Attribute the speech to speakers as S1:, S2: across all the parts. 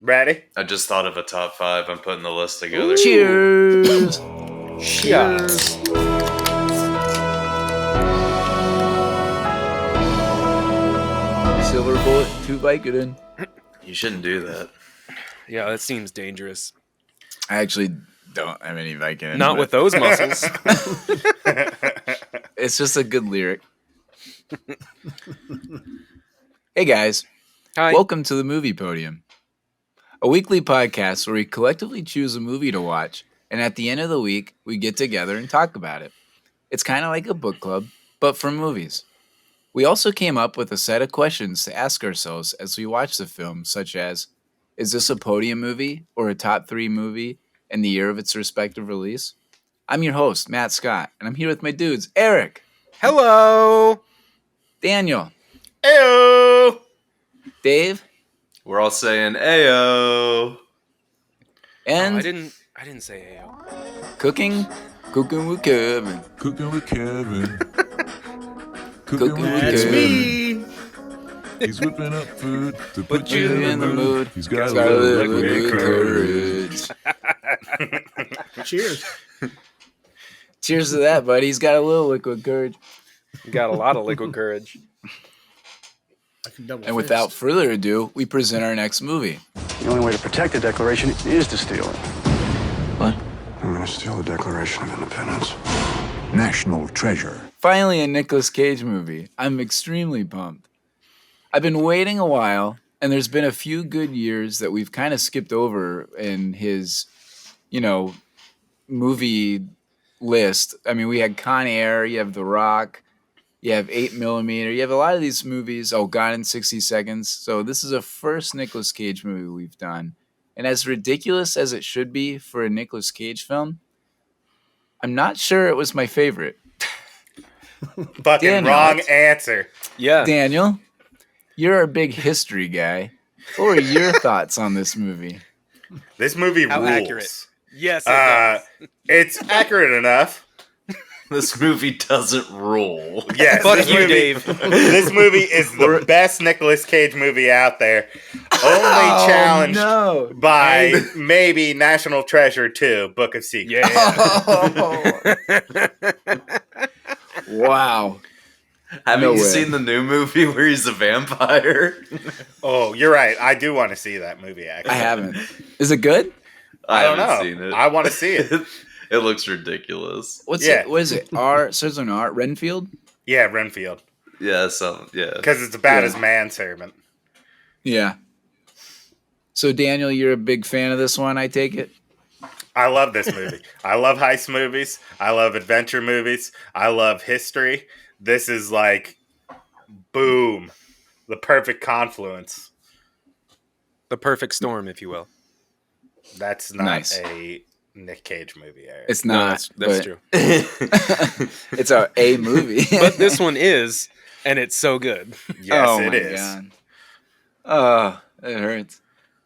S1: Ready?
S2: I just thought of a top 5. I'm putting the list together.
S3: Cheers!
S1: Cheers.
S3: Silver bullet, 2 Vicodin.
S2: You shouldn't do that.
S4: Yeah, that seems dangerous.
S3: I actually don't have any Vicodin.
S4: Not with those muscles.
S3: It's just a good lyric. Hey guys,
S4: Hi.
S3: welcome to the Movie Podium, a weekly podcast where we collectively choose a movie to watch, and at the end of the week, we get together and talk about it. It's kind of like a book club, but for movies. We also came up with a set of questions to ask ourselves as we watch the film, such as, is this a Podium movie or a top 3 movie in the year of its respective release? I'm your host, Matt Scott, and I'm here with my dudes, Eric,
S4: Hello.
S3: Daniel,
S1: Ew.
S3: Dave,
S2: We're all saying Ayo.
S3: and
S4: I didn't say AO.
S3: cooking with Kevin.
S5: Cooking with Kevin.
S3: Cooking with
S1: That's
S3: Kevin.
S1: me.
S5: He's whipping up food to
S3: Put
S5: put
S3: you in the mood.
S5: He's got a
S3: Got a
S5: little
S3: little
S5: liquid
S3: good
S5: courage.
S3: courage.
S1: Cheers.
S3: Cheers to that, buddy. He's got a little liquid courage.
S4: You got a lot of liquid courage.
S3: And without further ado, we present our next movie.
S6: The only way to protect the Declaration is to steal it.
S3: What?
S6: I'm going to steal the Declaration of Independence.
S5: National treasure.
S3: Finally, a Nicolas Cage movie. I'm extremely pumped. I've been waiting a while, and there's been a few good years that we've kind of skipped over in his, movie list. I mean, we had Con Air, you have The Rock, you have 8mm, you have a lot of these movies. Oh, Gone in 60 Seconds. So this is a first Nicolas Cage movie we've done. And as ridiculous as it should be for a Nicolas Cage film, I'm not sure it was my favorite.
S1: Fucking
S3: Daniel,
S1: wrong
S3: that's-
S1: answer.
S4: Yeah.
S3: Daniel, you're a big history guy. What were your thoughts on this movie?
S1: This movie
S4: How
S1: rules.
S4: accurate? Yes, it does.
S1: It's accurate enough.
S2: This movie doesn't rule.
S1: Yes.
S4: Fuck
S1: this
S4: you,
S1: movie,
S4: Dave.
S1: This movie is the best Nicolas Cage movie out there. Only challenged
S3: no.
S1: by maybe National Treasure 2, Book of Secrets.
S4: Yeah.
S3: Wow.
S2: Haven't
S3: No
S2: you
S3: way.
S2: seen the new movie where he's a vampire?
S1: Oh, you're right. I do want to see that movie, actually.
S3: I haven't. Is it good?
S1: I don't
S2: haven't
S1: know.
S2: seen it.
S1: I want to see it.
S2: It looks ridiculous.
S3: What's
S1: Yeah.
S3: it? What is it? R. Starts on R. Renfield?
S1: Yeah, Renfield.
S2: Yeah,
S1: Because it's about
S3: Yeah.
S1: his manservant.
S3: Yeah. So, Daniel, you're a big fan of this one, I take it?
S1: I love this movie. I love heist movies. I love adventure movies. I love history. This is like, boom, the perfect confluence.
S4: The perfect storm, if you will.
S1: That's not
S3: Nice.
S1: a Nick Cage movie, Eric.
S3: It's
S4: No,
S3: not.
S4: that's
S3: but
S4: true.
S3: It's a movie.
S4: But this one is, and it's so good.
S1: Yes, it is.
S3: God. Oh, it hurts.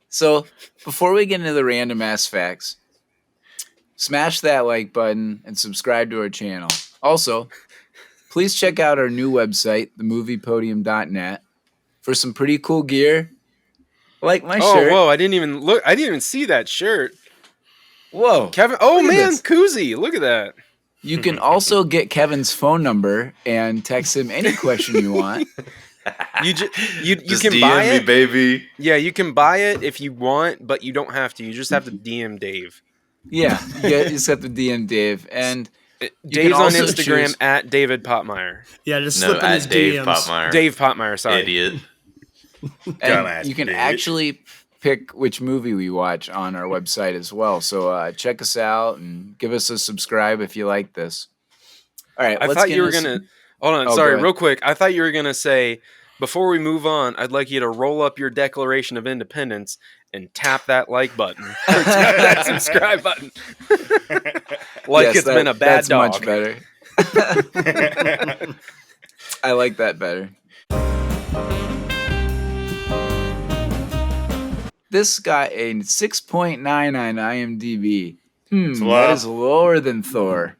S3: So, before we get into the random ass facts, smash that like button and subscribe to our channel. Also, please check out our new website, themoviepodium.net, for some pretty cool gear. Like my
S4: Oh,
S3: shirt.
S4: whoa! I didn't even look. I didn't even see that shirt,
S3: Whoa.
S4: Kevin. Oh
S3: Look at
S4: man,
S3: this.
S4: koozie! Look at that.
S3: You can also get Kevin's phone number and text him any question you want.
S4: You
S2: Just
S4: can
S2: DM
S4: buy
S2: me,
S4: it.
S2: baby.
S4: Yeah, you can buy it if you want, but you don't have to. You just have to DM Dave.
S3: Yeah, you just have to DM Dave. And
S4: Dave's on
S3: also
S4: Instagram
S3: choose-
S4: at David Potmeyer.
S7: Yeah, just
S2: No,
S7: slip in his
S2: at Dave
S7: DMs.
S2: Potmeyer.
S4: Dave Potmeyer, sorry.
S2: Idiot.
S3: And
S1: Dumbass
S3: you can
S1: bitch.
S3: actually pick which movie we watch on our website as well. So check us out and give us a subscribe if you like this. All right,
S4: I
S3: let's
S4: thought
S3: get
S4: you were
S3: into
S4: gonna.
S3: some-
S4: Hold on,
S3: Oh, go
S4: sorry,
S3: ahead.
S4: real quick. I thought you were gonna say before we move on, I'd like you to roll up your Declaration of Independence and tap that like button or tap that subscribe button. Like
S3: Yes,
S4: it's been a bad
S3: that's
S4: dog.
S3: much better. I like that better. This got a 6.9 on IMDb.
S1: low.
S3: That is lower than Thor.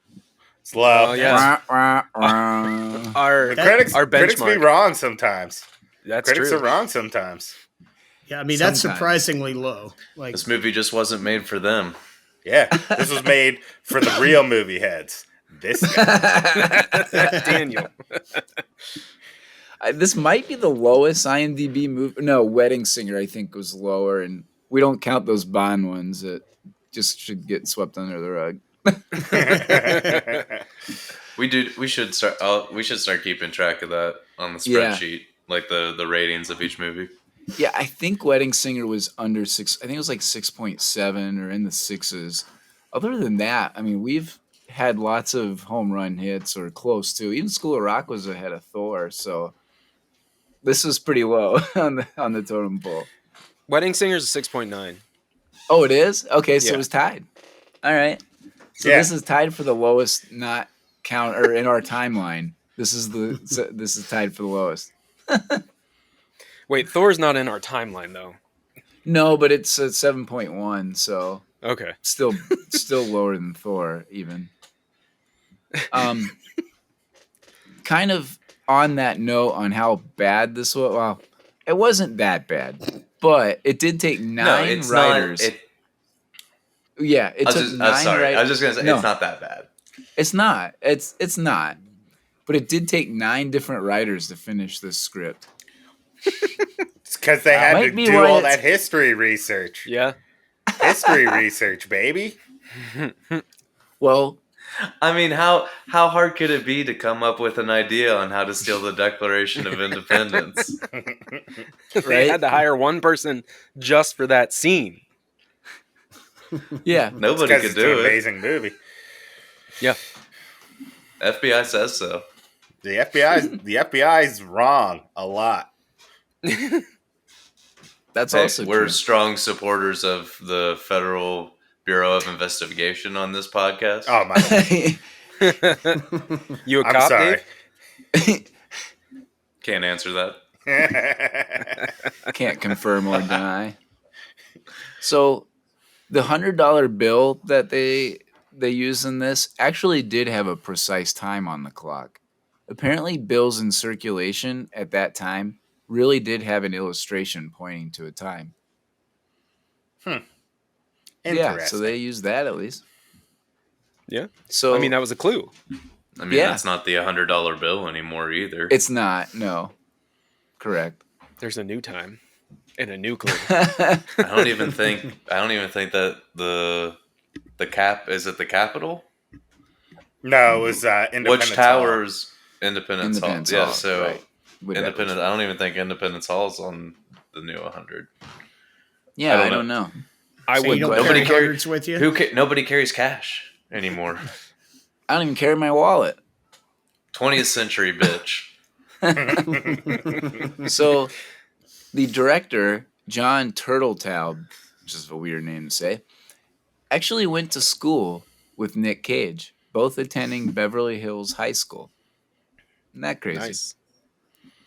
S1: It's low.
S4: Oh, yeah.
S3: Wah, wah, wah.
S4: Our
S1: Critics,
S4: our
S1: critics be
S4: benchmark.
S1: wrong sometimes.
S4: That's
S1: Critics
S4: true.
S1: are wrong sometimes.
S7: Yeah, I mean that's
S3: Sometimes.
S7: surprisingly low. Like
S2: This movie just wasn't made for them.
S1: Yeah, this was made for the real movie heads. This guy.
S4: Daniel.
S3: This might be the lowest IMDb movie. No, Wedding Singer I think was lower, and we don't count those Bond ones that just should get swept under the rug.
S2: We should start. We should start keeping track of that on the
S3: Yeah.
S2: spreadsheet, like the ratings of each movie.
S3: Yeah, I think Wedding Singer was under 6. I think it was like 6.7 or in the sixes. Other than that, I mean, we've had lots of home run hits or close to. Even School of Rock was ahead of Thor, so this is pretty low on the totem pole.
S4: Wedding Singer's a 6.9.
S3: Oh, it is? Okay, so
S4: Yeah.
S3: it was tied. All right. So
S1: Yeah.
S3: this is tied for the lowest not count or in our timeline. This is tied for the lowest.
S4: Wait, Thor's not in our timeline though.
S3: No, but it's at 7.1, so
S4: Okay.
S3: still lower than Thor even. Kind of on that note on how bad this was. Well, it wasn't that bad, but it did take 9 writers. Yeah, it took 9
S2: sorry.
S3: writers.
S2: I was just gonna say
S3: No.
S2: it's not that bad.
S3: It's not. It's not. But it did take 9 different writers to finish this script.
S1: It's because they had
S3: Might
S1: to
S3: be
S1: do
S3: why
S1: all
S3: it's-
S1: that history research.
S4: Yeah.
S1: History research, baby.
S3: Well,
S2: I mean, how hard could it be to come up with an idea on how to steal the Declaration of Independence?
S4: They
S3: Right?
S4: had to hire one person just for that scene.
S3: yeah.
S2: Nobody
S1: Because
S2: could
S1: it's an
S2: do it.
S1: amazing movie.
S4: Yeah.
S2: FBI says so.
S1: The FBI's wrong a lot.
S3: That's
S2: Hey,
S3: also
S2: we're
S3: true.
S2: strong supporters of the Federal Bureau of Investigation on this podcast.
S1: Oh my!
S4: You a
S1: I'm
S4: cop,
S1: sorry.
S4: Dave?
S2: Can't answer that.
S3: Can't confirm or deny. So the $100 bill that they use in this actually did have a precise time on the clock. Apparently, bills in circulation at that time really did have an illustration pointing to a time. Yeah, so
S1: Interesting.
S3: they used that at least.
S4: Yeah.
S3: So
S4: I mean, that was a clue.
S2: I mean,
S3: Yeah.
S2: that's not the $100 bill anymore either.
S3: it's not. No, correct.
S4: There's a new time and a new clue.
S2: I don't even think that the cap is at the Capitol.
S1: No, it was Independence
S2: Which
S1: Hall.
S2: towers? Independence Hall.
S3: Independence
S2: Yeah,
S3: Hall,
S2: so
S3: right. Would that
S2: Independence.
S3: be-
S2: I don't even think Independence Hall's on the new 100.
S3: Yeah,
S2: I
S3: I
S2: don't
S3: don't know.
S4: I
S7: so
S4: would.
S7: you don't
S2: Nobody
S7: carry
S2: carry-
S7: hundreds with you.
S2: Nobody carries cash anymore.
S3: I don't even carry my wallet.
S2: 20th century bitch.
S3: So the director, John Turtletaub, which is a weird name to say, actually went to school with Nick Cage, both attending Beverly Hills High School. Isn't that crazy?
S4: Nice.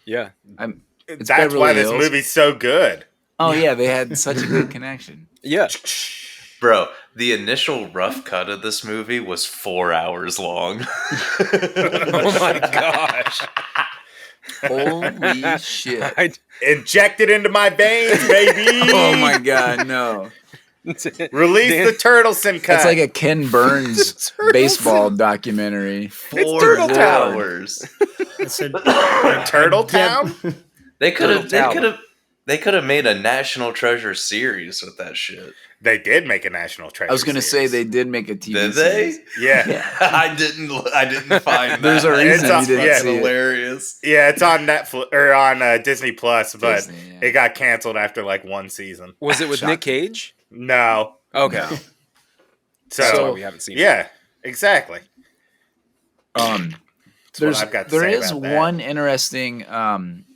S4: Yeah.
S3: It's
S1: That's
S3: Beverly
S1: why this
S3: Hills.
S1: movie's so good.
S3: Oh yeah, they had such a good connection.
S4: Yeah.
S2: Bro, the initial rough cut of this movie was 4 hours long.
S4: Oh my gosh.
S3: Holy shit!
S4: I,
S1: Inject it into my veins, baby.
S3: Oh my god, no!
S1: Release
S4: Dan-
S1: the Turtleson cut.
S3: That's like a Ken Burns baseball documentary.
S2: 4
S4: Turtle Town.
S2: hours.
S7: It's a-
S1: Turtle Town.
S2: They could have.
S4: Turtle
S2: They
S4: Town.
S2: could have. They could have made a National Treasure series with that shit.
S1: They did make a National Treasure.
S3: I was gonna say
S1: series.
S3: they did make a TV
S2: Did they?
S3: series.
S1: Yeah.
S2: I didn't find that.
S3: There's a reason
S1: It's
S3: you didn't
S1: yeah.
S3: see it.
S2: hilarious.
S1: Yeah, it's on Netflix or on Disney Plus, but
S3: Disney, yeah.
S1: it got canceled after like one season.
S4: was it with
S3: Shocking.
S4: Nick Cage?
S1: No.
S4: Okay.
S3: No.
S1: So,
S4: That's why we haven't seen it.
S1: yeah, exactly.
S3: There
S1: what I've got to say
S3: is
S1: about that.
S3: one interesting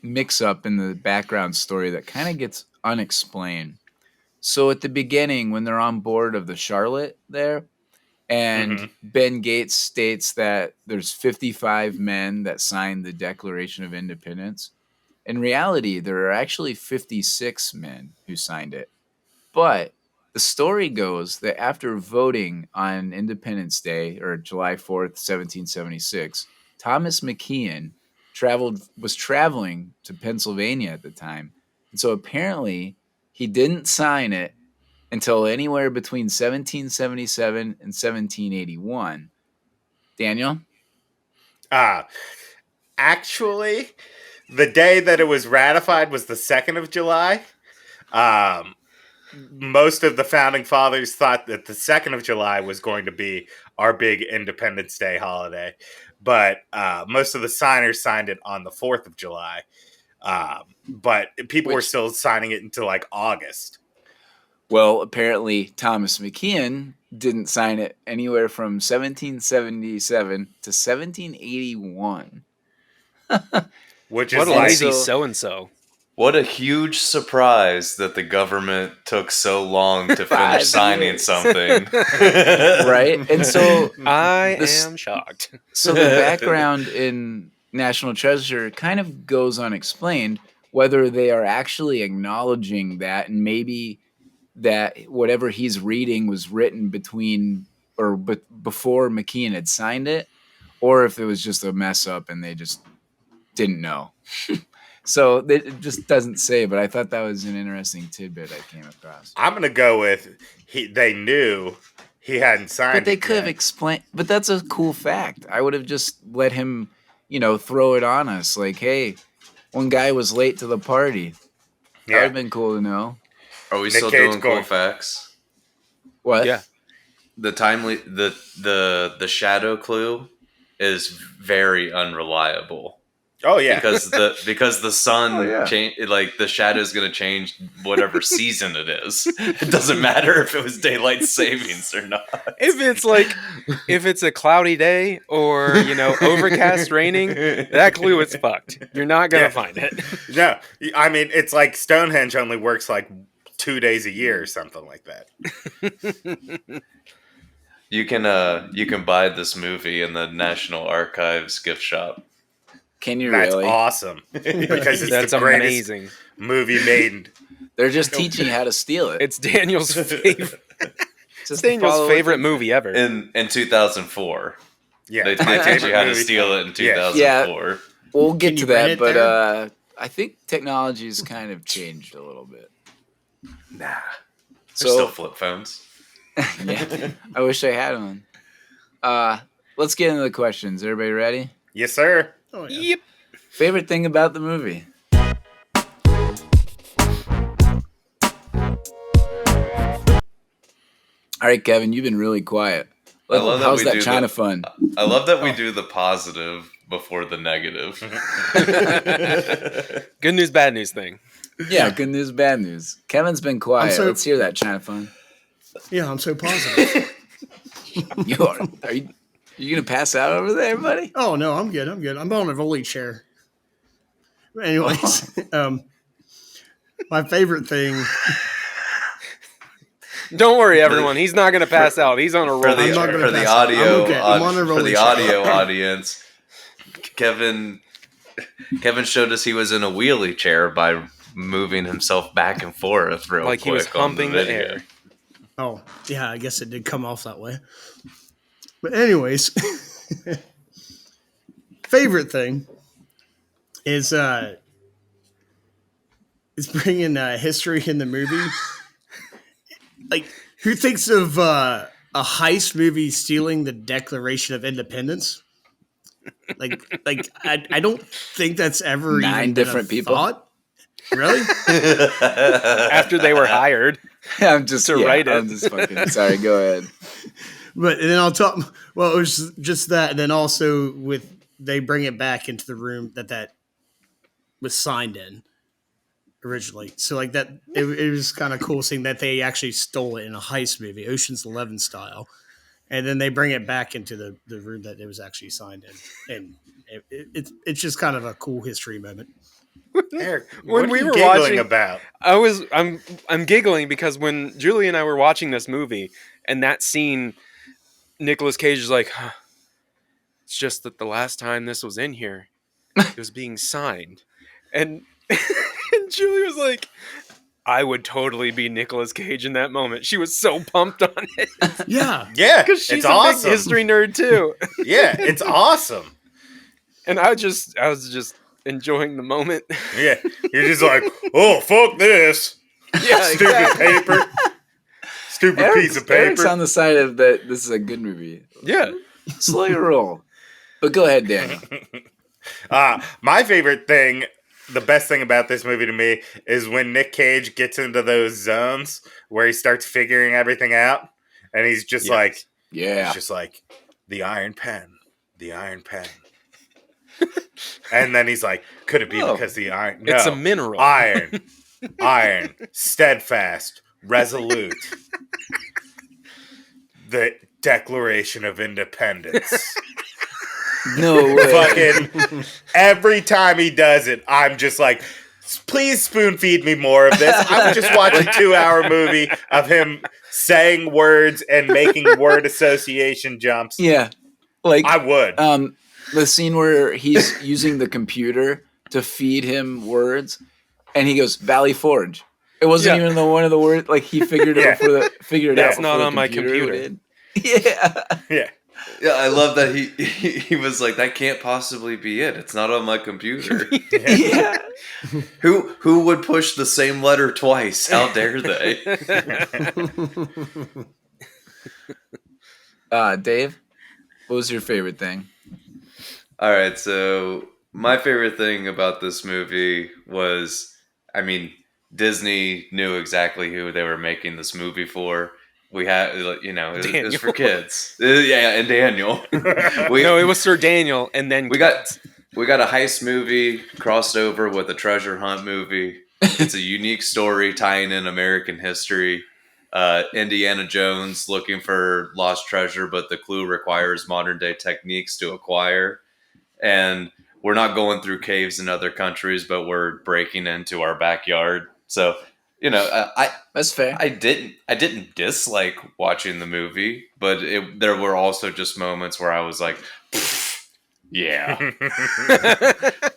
S3: mix-up in the background story that kind of gets unexplained. So at the beginning, when they're on board of the Charlotte there, and
S1: Mhm.
S3: Ben Gates states that there's 55 men that signed the Declaration of Independence. In reality, there are actually 56 men who signed it. But the story goes that after voting on Independence Day, or July 4th, 1776, Thomas McKeon was traveling to Pennsylvania at the time. And so apparently he didn't sign it until anywhere between 1777 and 1781. Daniel?
S1: Actually, the day that it was ratified was the 2nd of July. Most of the founding fathers thought that the 2nd of July was going to be our big Independence Day holiday, but most of the signers signed it on the 4th of July. But people were still signing it until like August.
S3: Well, apparently Thomas McKeon didn't sign it anywhere from 1777 to 1781.
S1: Which
S4: What
S1: is
S4: a
S1: like
S4: lazy so-and-so.
S2: What a huge surprise that the government took so long to
S3: 5
S2: finish signing
S3: years.
S2: something.
S3: Right? And so
S4: I
S3: This-
S4: am shocked.
S3: So the background in National Treasure kind of goes unexplained, whether they are actually acknowledging that, and maybe that whatever he's reading was written between or before McKeon had signed it, or if it was just a mess up and they just didn't know. So it just doesn't say, but I thought that was an interesting tidbit I came across.
S1: I'm gonna go with they knew he hadn't signed
S3: But they
S1: it
S3: could have
S1: yet.
S3: explained. But that's a cool fact. I would have just let him, throw it on us. Like, hey, one guy was late to the party. That would have been cool to know.
S2: Are we
S1: Nick
S2: still
S1: Cage
S2: doing cool
S1: going-
S2: facts?
S3: What?
S4: Yeah.
S2: The the shadow clue is very unreliable.
S1: Oh yeah,
S2: because the sun
S3: Oh, yeah.
S2: change, like the shadow is going to change whatever season it is. It doesn't matter if it was daylight savings or not.
S4: If it's a cloudy day or overcast raining, that clue is fucked. You're not gonna find it.
S1: no, I mean it's like Stonehenge only works like 2 days a year or something like that.
S2: You can buy this movie in the National Archives gift shop.
S3: Can you
S1: That's
S3: really?
S1: awesome because it's
S4: That's
S1: the greatest
S4: amazing.
S1: movie made.
S3: They're just teaching you how to steal it.
S4: It's Daniel's favorite.
S3: Just
S4: Daniel's
S3: follow
S4: favorite
S3: it.
S4: movie ever.
S2: In 2004,
S1: Yeah,
S2: they
S1: my
S2: teach
S1: favorite
S2: you how to
S1: movie.
S2: steal it in
S1: Yeah.
S2: 2004.
S3: We'll get
S7: Can
S3: to
S7: you rent
S3: that,
S7: it
S3: but
S7: there?
S3: I think technology's kind of changed a little bit.
S2: Nah, they're
S3: So
S2: still flip phones.
S3: yeah, I wish I had one. Let's get into the questions. Everybody ready?
S1: Yes, sir.
S7: Oh, yeah.
S4: Yep.
S3: Favorite thing about the movie? All right, Kevin, you've been really quiet.
S2: I love that
S3: How's
S2: we
S3: that
S2: do
S3: China
S2: the-
S3: fun?
S2: I love that we do the positive before the negative.
S4: Good news, bad news thing.
S3: Yeah, good news, bad news. Kevin's been quiet.
S7: so-
S3: Let's hear that China fun.
S7: Yeah, I'm so positive.
S3: Are you gonna pass out over there, buddy?
S7: Oh no, I'm good. I'm on a rolly chair. But anyways, my favorite thing.
S4: Don't worry, everyone. He's not going to pass out. He's on a roll.
S2: for
S7: I'm not
S2: the,
S7: gonna
S2: for the
S7: pass out.
S2: audio
S7: I'm okay. I'm on a
S2: for
S7: roller
S2: the
S7: chair.
S2: audio audience, Kevin showed us he was in a wheelie chair by moving himself back and forth real
S4: Like
S2: quick
S4: he was humping
S2: on
S4: the
S2: video.
S4: air.
S7: Oh yeah, I guess it did come off that way. But anyways, favorite thing is bringing history in the movie. Like, who thinks of a heist movie stealing the Declaration of Independence? Like I don't think that's ever
S3: 9
S7: even
S3: different
S7: been a
S3: people?
S7: thought. Really?
S4: After they were hired.
S3: I'm just
S4: To write it.
S3: I'm just fucking sorry. Go ahead.
S7: But and then I'll talk. Well, it was just that, and then also they bring it back into the room that was signed in originally. So like that, it was kind of cool seeing that they actually stole it in a heist movie, Ocean's 11 style, and then they bring it back into the room that it was actually signed in, and it's just kind of a cool history moment.
S1: Eric,
S4: When
S1: what
S4: we
S1: are you
S4: were
S1: giggling
S4: watching-
S1: about?
S4: I'm giggling because when Julie and I were watching this movie and that scene, Nicolas Cage is like, huh, it's just that the last time this was in here, it was being signed. And, and Julie was like, I would totally be Nicolas Cage in that moment. She was so pumped on it.
S7: Yeah,
S1: Yeah,
S4: Because she's
S1: it's
S4: a
S1: awesome.
S4: big history nerd too.
S1: Yeah, it's awesome.
S4: And I was just enjoying the moment.
S1: Yeah, you're just like, oh, fuck this.
S4: Yeah,
S1: Stupid
S4: exactly.
S1: paper. Stupid piece of paper.
S3: Eric's on the side of that. This is a good movie.
S4: Yeah.
S3: Slow your roll. But go ahead, Daniel.
S1: My favorite thing, the best thing about this movie to me, is when Nick Cage gets into those zones where he starts figuring everything out, and he's just
S4: Yes.
S1: like,
S3: Yeah.
S1: he's just like, the iron pen, the iron pen. And then he's like, could it be
S3: Oh.
S1: because the iron?
S4: It's
S1: No.
S4: a mineral.
S1: Iron, steadfast, resolute. The Declaration of Independence.
S3: No way.
S1: Fucking every time he does it, I'm just like, please spoon feed me more of this. I would just watch a 2-hour movie of him saying words and making word association jumps.
S3: Yeah. Like
S1: I would.
S3: the scene where he's using the computer to feed him words, and he goes Valley Forge. It wasn't
S4: Yeah.
S3: even one of the words. Like he figured it
S1: Yeah.
S3: out figured it
S4: That's
S3: out.
S4: not
S3: before
S4: on
S3: the
S4: my
S3: computer
S4: computer.
S3: did. Yeah.
S1: Yeah.
S2: Yeah, I love that he was like, that can't possibly be it. It's not on my computer.
S3: Yeah.
S2: Who would push the same letter twice? How dare they?
S3: Dave, what was your favorite thing?
S2: All right, so my favorite thing about this movie was, I mean, Disney knew exactly who they were making this movie for. We had, you know, it was for kids. Yeah, and Daniel.
S4: No, it was Sir Daniel, and then
S2: We got a heist movie crossed over with a treasure hunt movie. It's a unique story tying in American history. Indiana Jones looking for lost treasure, but the clue requires modern day techniques to acquire. And we're not going through caves in other countries, but we're breaking into our backyard. So, you know,
S3: That's fair.
S2: I didn't dislike watching the movie, but there were also just moments where I was like, yeah,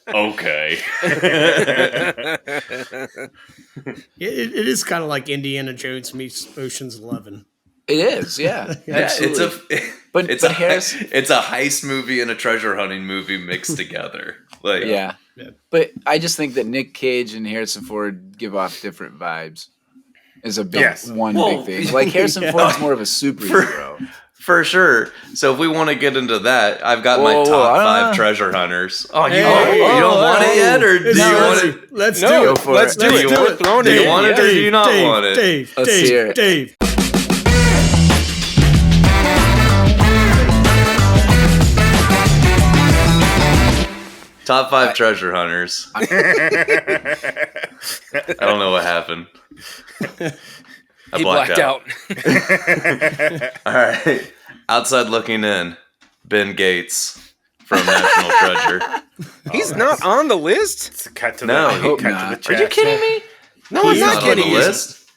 S2: okay.
S7: It is kind of like Indiana Jones meets Ocean's 11.
S3: It is, yeah.
S2: Yeah,
S3: Absolutely. But
S2: it's
S3: but
S2: a
S3: Harris,
S2: it's a heist movie and a treasure hunting movie mixed together. Like,
S3: yeah.
S7: Yeah.
S3: But I just think that Nick Cage and Harrison Ford give off different vibes. Is a big
S1: Yes.
S3: big thing. Like Harrison
S7: Yeah.
S3: Ford's more of a superhero.
S2: for sure. So if we want to get into that, I've got my
S3: Whoa,
S2: top
S3: I don't
S2: 5
S3: know.
S2: treasure hunters. Oh, you
S7: Hey,
S2: don't want it yet, or do you want it?
S7: Let's
S4: No,
S7: do
S3: Go
S7: it.
S3: for
S4: let's
S3: it.
S4: do
S2: Do
S4: it.
S2: you
S4: Do
S2: want-
S4: it. Throwing
S2: do
S4: it
S2: you
S4: in.
S2: want it or do you not want it?
S7: Dave,
S3: Let's hear it.
S7: Dave.
S2: Top 5 treasure hunters. I don't know what happened. I
S4: He blacked out.
S2: All right. Outside looking in, Ben Gates from National Treasure.
S4: He's not on the list.
S1: It's a cut to
S2: No,
S1: the,
S2: I
S3: hope
S1: cut
S3: not.
S1: to the
S2: Are you
S1: chest.
S2: kidding me?
S4: No, I'm
S2: He's
S4: not
S2: not on the
S4: kidding you.
S2: list.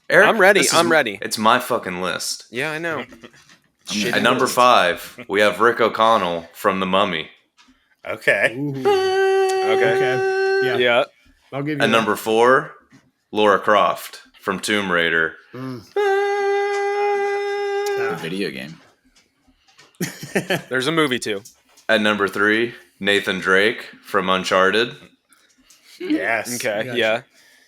S2: Eric,
S4: I'm ready.
S2: this is-
S4: I'm ready.
S2: It's my fucking list.
S4: Yeah, I know.
S2: At number 5, we have Rick O'Connell from The Mummy.
S1: Okay.
S7: Ooh.
S4: Okay.
S7: Okay. Yeah.
S4: Yeah.
S7: I'll give you
S2: At
S7: that.
S2: number 4, Laura Croft from Tomb Raider.
S7: Mm.
S3: The video game.
S4: There's a movie too.
S2: At number 3, Nathan Drake from Uncharted.
S1: Yes.
S4: Okay.
S7: Gotcha.
S4: Yeah.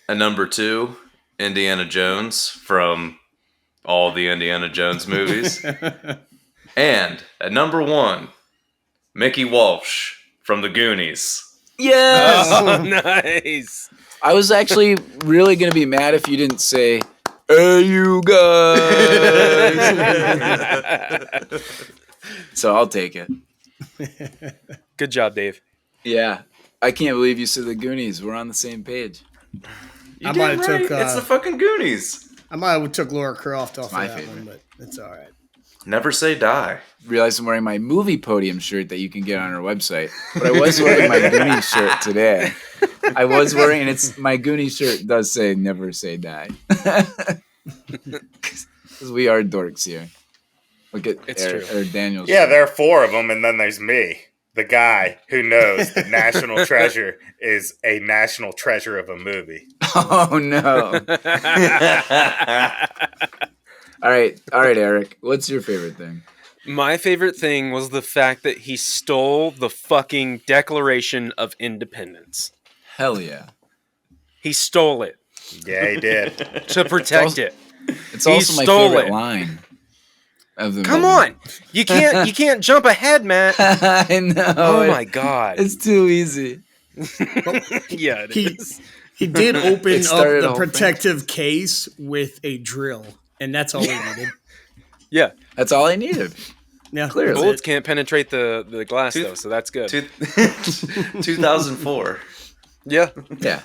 S2: At number 2, Indiana Jones from all the Indiana Jones movies. And at number 1, Mickey Walsh from The Goonies.
S3: Yes.
S4: Oh, nice.
S3: I was actually really gonna be mad if you didn't say, "Hey, you guys." So I'll take it.
S4: Good job, Dave.
S3: Yeah, I can't believe you said the Goonies. We're on the same page.
S2: You
S7: I
S2: did
S7: might have
S2: right.
S7: took,
S2: It's the fucking Goonies.
S7: I might have took Laura Croft off
S3: my
S7: of that
S3: favorite.
S7: one, but it's all right.
S2: Never say die.
S3: Realized I'm wearing my movie Podium shirt that you can get on our website, but I was wearing my Goonies shirt today. I was wearing, and it's my Goonies shirt does say "Never Say Die," because we are dorks here. Look at
S4: It's true.
S3: Daniel's.
S1: Yeah, there are 4 of them, and then there's me, the guy who knows that National Treasure is a national treasure of a movie.
S3: Oh no! All right, Eric. What's your favorite thing?
S4: My favorite thing was the fact that he stole the fucking Declaration of Independence.
S3: Hell yeah!
S4: He stole it.
S1: Yeah, he did.
S4: to protect it.
S3: It's
S4: He
S3: also my
S4: stole
S3: favorite
S4: it.
S3: line of the
S4: Come
S3: movie.
S4: on, you can't jump ahead, Matt.
S3: I know.
S4: Oh my god.
S3: It's too easy.
S4: Yeah, it
S7: He
S4: is.
S7: he did open
S3: It
S7: up
S3: started a
S7: the
S3: whole thing.
S7: protective case with a drill, and that's all he needed.
S4: Yeah,
S3: That's all I needed.
S7: Yeah,
S3: Clearly.
S7: that's
S4: bullets
S7: it.
S4: can't penetrate the glass though, so that's good.
S2: 2004.
S4: Yeah,
S3: Yeah.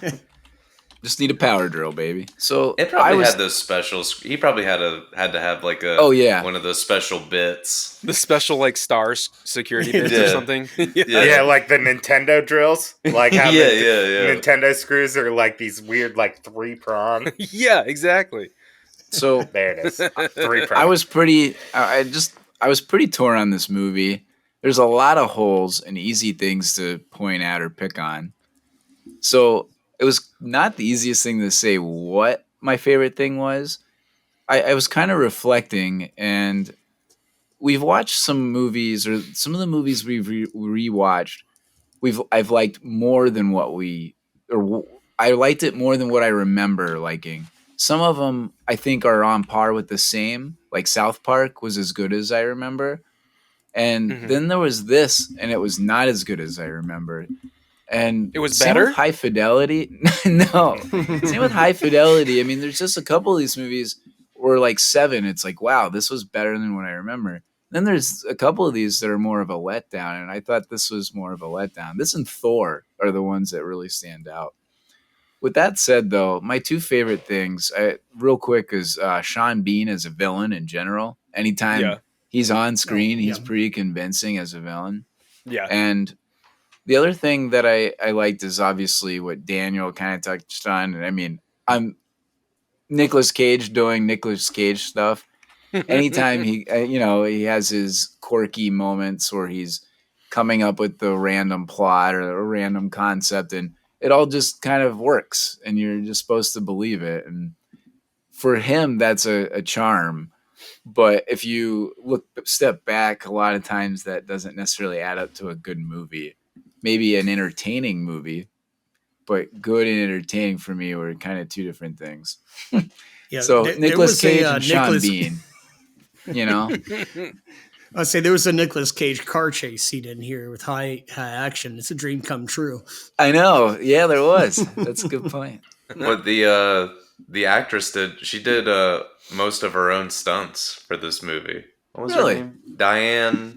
S3: Just need a power drill, baby. So
S2: It probably had those specials. He probably had to have like a one of those special bits.
S4: the special like security bits or
S2: Yeah.
S4: something.
S1: Yeah, like the Nintendo drills. Like how
S2: Yeah,
S1: the Nintendo screws are like these weird, like 3-prong.
S4: Yeah, exactly.
S3: So
S1: There it is. 3-prong.
S3: I was pretty torn on this movie. There's a lot of holes and easy things to point out or pick on. So it was not the easiest thing to say what my favorite thing was. I was kind of reflecting, and we've watched some movies, or some of the movies we've rewatched. I've liked more than I liked it more than what I remember liking. Some of them I think are on par with the same. Like South Park was as good as I remember, and then there was this, and it was not as good as I remember. And
S4: it was
S3: same
S4: better?
S3: with High Fidelity. No, same with High Fidelity. I mean, there's just a couple of these movies where like 7. It's like, wow, this was better than what I remember. Then there's a couple of these that are more of a letdown, and I thought this was more of a letdown. This and Thor are the ones that really stand out. With that said, though, my two favorite things, real quick, is Sean Bean as a villain in general. Anytime he's on screen, he's pretty convincing as a villain.
S4: Yeah.
S3: And the other thing that I liked is obviously what Daniel kind of touched on. And I mean, I'm Nicolas Cage doing Nicolas Cage stuff. Anytime he has his quirky moments where he's coming up with the random plot or a random concept, and it all just kind of works, and you're just supposed to believe it. And for him, that's a charm. But if you step back, a lot of times that doesn't necessarily add up to a good movie. Maybe an entertaining movie, but good and entertaining for me were kind of two different things. So Nicolas Cage and Sean Bean, you know.
S7: I'd say there was a Nicolas Cage car chase scene in here with high action. It's a dream come true.
S3: I know. Yeah, there was. That's a good point.
S2: What the actress did? She did most of her own stunts for this movie. What was her name? Diane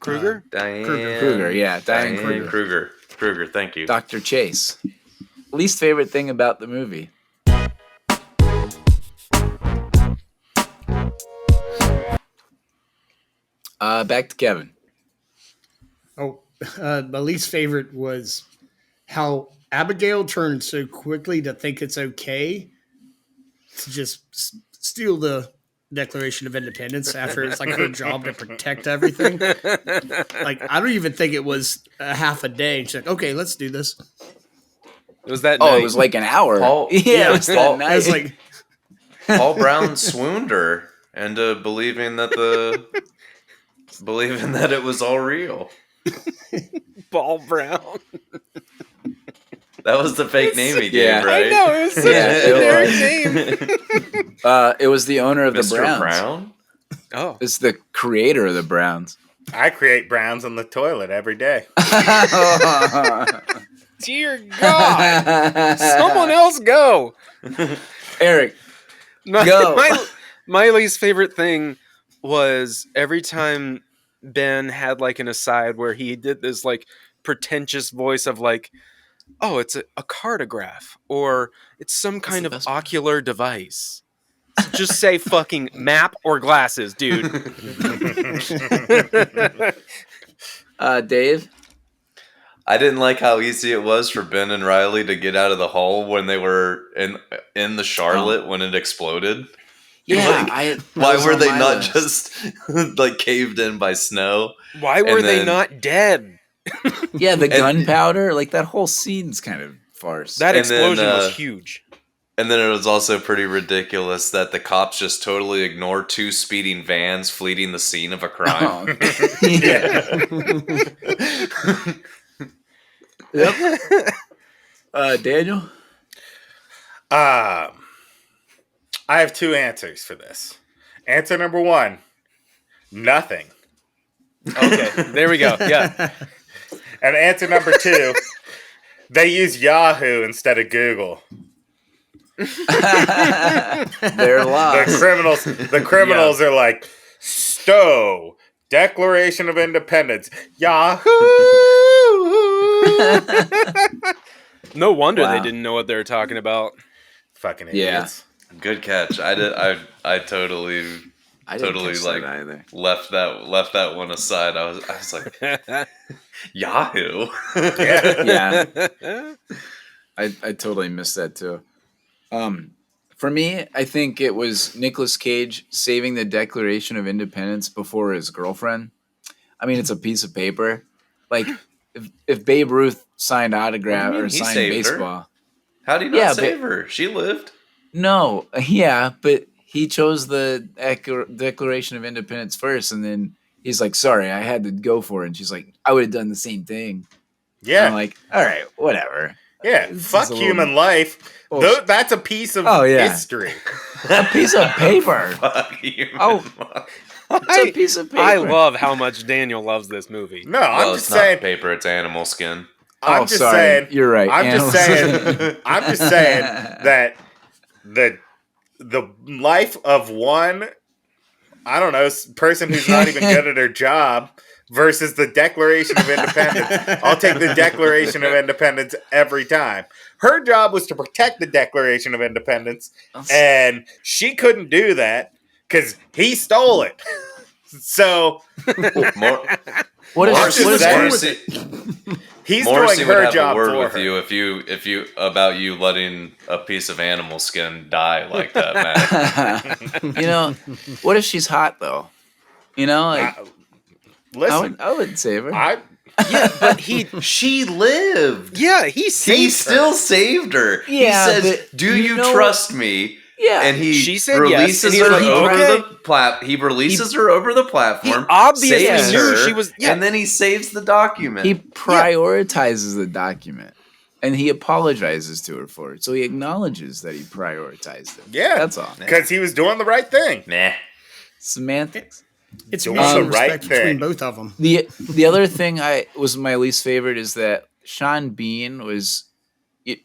S4: Kruger?
S3: Kruger, yeah. Diane Kruger.
S2: Kruger, thank you.
S3: Dr. Chase. Least favorite thing about the movie? Back to Kevin.
S7: Oh, my least favorite was how Abigail turned so quickly to think it's okay to just steal the Declaration of Independence after it's like her job to protect everything. Like, I don't even think it was a half a day. She's like, okay, let's do this.
S4: It was that
S3: night.
S4: night.
S3: It was like an hour.
S7: Yeah,
S3: it was that night.
S7: I was like,
S2: Paul Brown swooned her into believing that it was all real.
S4: Paul Brown.
S2: That was the fake name he gave, right?
S4: I know, it was such a generic name.
S3: It was the owner of the
S2: Mr.
S3: Browns.
S2: Brown?
S4: Oh.
S3: It's the creator of the Browns.
S1: I create browns on the toilet every day.
S4: Dear God. Someone else go.
S3: Eric, go.
S4: My least favorite thing was every time Ben had like an aside where he did this like pretentious voice of like, oh, it's a cartograph or it's some kind of ocular device. So just say fucking map or glasses, dude.
S3: Dave?
S2: I didn't like how easy it was for Ben and Riley to get out of the hole when they were in the Charlotte when it exploded.
S3: Yeah,
S2: why were they not just like caved in by snow?
S4: Why were they not dead?
S3: Yeah, the gunpowder, like that whole scene's kind of farce.
S4: That explosion was huge.
S2: And then it was also pretty ridiculous that the cops just totally ignore 2 speeding vans fleeing the scene of a crime.
S3: Yep. Daniel?
S1: I have two answers for this. Answer number one, nothing.
S4: Okay, there we go. Yeah.
S1: And answer number two, they use Yahoo instead of Google.
S3: They're lost.
S1: The criminals are like, Stowe, Declaration of Independence, Yahoo!
S4: No wonder
S3: Wow.
S4: they didn't know what they were talking about.
S1: Fucking
S3: Yeah.
S1: idiots.
S2: Good catch. I totally
S3: I didn't
S2: Totally,
S3: catch
S2: like,
S3: that either.
S2: left that one aside. I was like, Yahoo.
S3: Yeah. I totally missed that too. For me, I think it was Nicolas Cage saving the Declaration of Independence before his girlfriend. I mean, it's a piece of paper. Like, if Babe Ruth signed autograph
S2: mean
S3: or
S2: he
S3: signed
S2: saved her?
S3: baseball.
S2: How do you not save her? She lived.
S3: No, yeah, but he chose the Declaration of Independence first, and then he's like, sorry, I had to go for it. And she's like, I would have done the same thing.
S1: Yeah.
S3: I'm like, all right, whatever.
S1: Yeah,
S3: This
S1: fuck
S3: is a little
S1: human life.
S3: bullshit.
S1: That's a piece of
S3: Oh, yeah.
S1: history.
S3: A piece of paper.
S2: Fuck you.
S3: Oh. It's a piece of paper.
S4: I love how much Daniel loves this movie.
S1: No,
S2: Well,
S1: I'm
S2: it's
S1: just
S2: not
S1: saying.
S2: paper. It's animal skin.
S1: I'm
S3: Oh,
S1: just
S3: sorry.
S1: saying.
S3: You're right.
S1: I'm just
S3: Animals.
S1: saying. I'm just saying that the life of one, I don't know, person who's not even good at her job versus the Declaration of Independence. I'll take the Declaration of Independence every time. Her job was to protect the Declaration of Independence, and she couldn't do that because he stole it. So
S2: More,
S3: What
S1: Morrissey
S3: is
S1: would
S2: Morrissey,
S1: he's
S2: Morrissey
S1: doing
S2: would
S1: her
S2: have
S1: job
S2: a word
S1: for
S2: with
S1: her.
S2: you if you about you letting a piece of animal skin die like that, man.
S3: You know, what if she's hot though? You know, like
S1: Listen,
S3: I would save her.
S4: Yeah, but
S2: She lived.
S4: he saved
S2: He
S4: her.
S2: still saved her.
S3: Yeah,
S2: he says,
S3: but
S2: "Do
S3: you
S2: you
S3: know-
S2: trust me?"
S3: Yeah.
S2: And
S4: She said yes,
S2: releases
S4: and he's
S2: her
S4: like,
S2: over
S4: okay.
S2: He releases her over the
S4: He
S2: platform.
S4: obviously
S2: saves
S3: knew
S2: her,
S4: she was. Yeah,
S2: and then he saves the document.
S3: He prioritizes the document, and he apologizes to her for it. So he acknowledges that he prioritized it.
S1: yeah,
S3: That's all.
S1: because he was doing the right thing.
S2: Nah.
S3: Semantics.
S7: It's
S1: Doing
S7: mutual
S1: the right
S7: respect between
S1: thing.
S7: both of them.
S3: The other thing was my least favorite is that Sean Bean was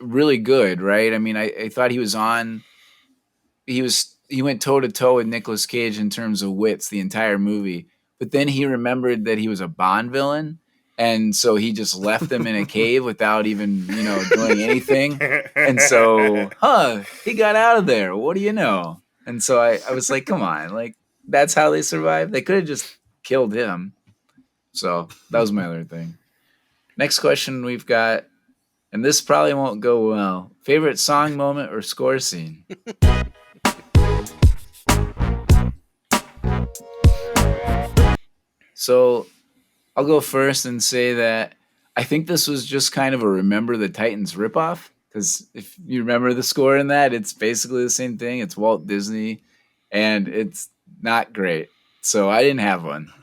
S3: really good, right? I mean, I thought he was on. He went toe to toe with Nicolas Cage in terms of wits the entire movie, but then he remembered that he was a Bond villain, and so he just left them in a cave without even doing anything. And so, he got out of there. What do you know? And so I was like, come on, like that's how they survived. They could have just killed him. So that was my other thing. Next question we've got, and this probably won't go well. Favorite song moment or score scene? So I'll go first and say that I think this was just kind of a Remember the Titans ripoff. Because if you remember the score in that, it's basically the same thing. It's Walt Disney, and it's not great. So I didn't have one.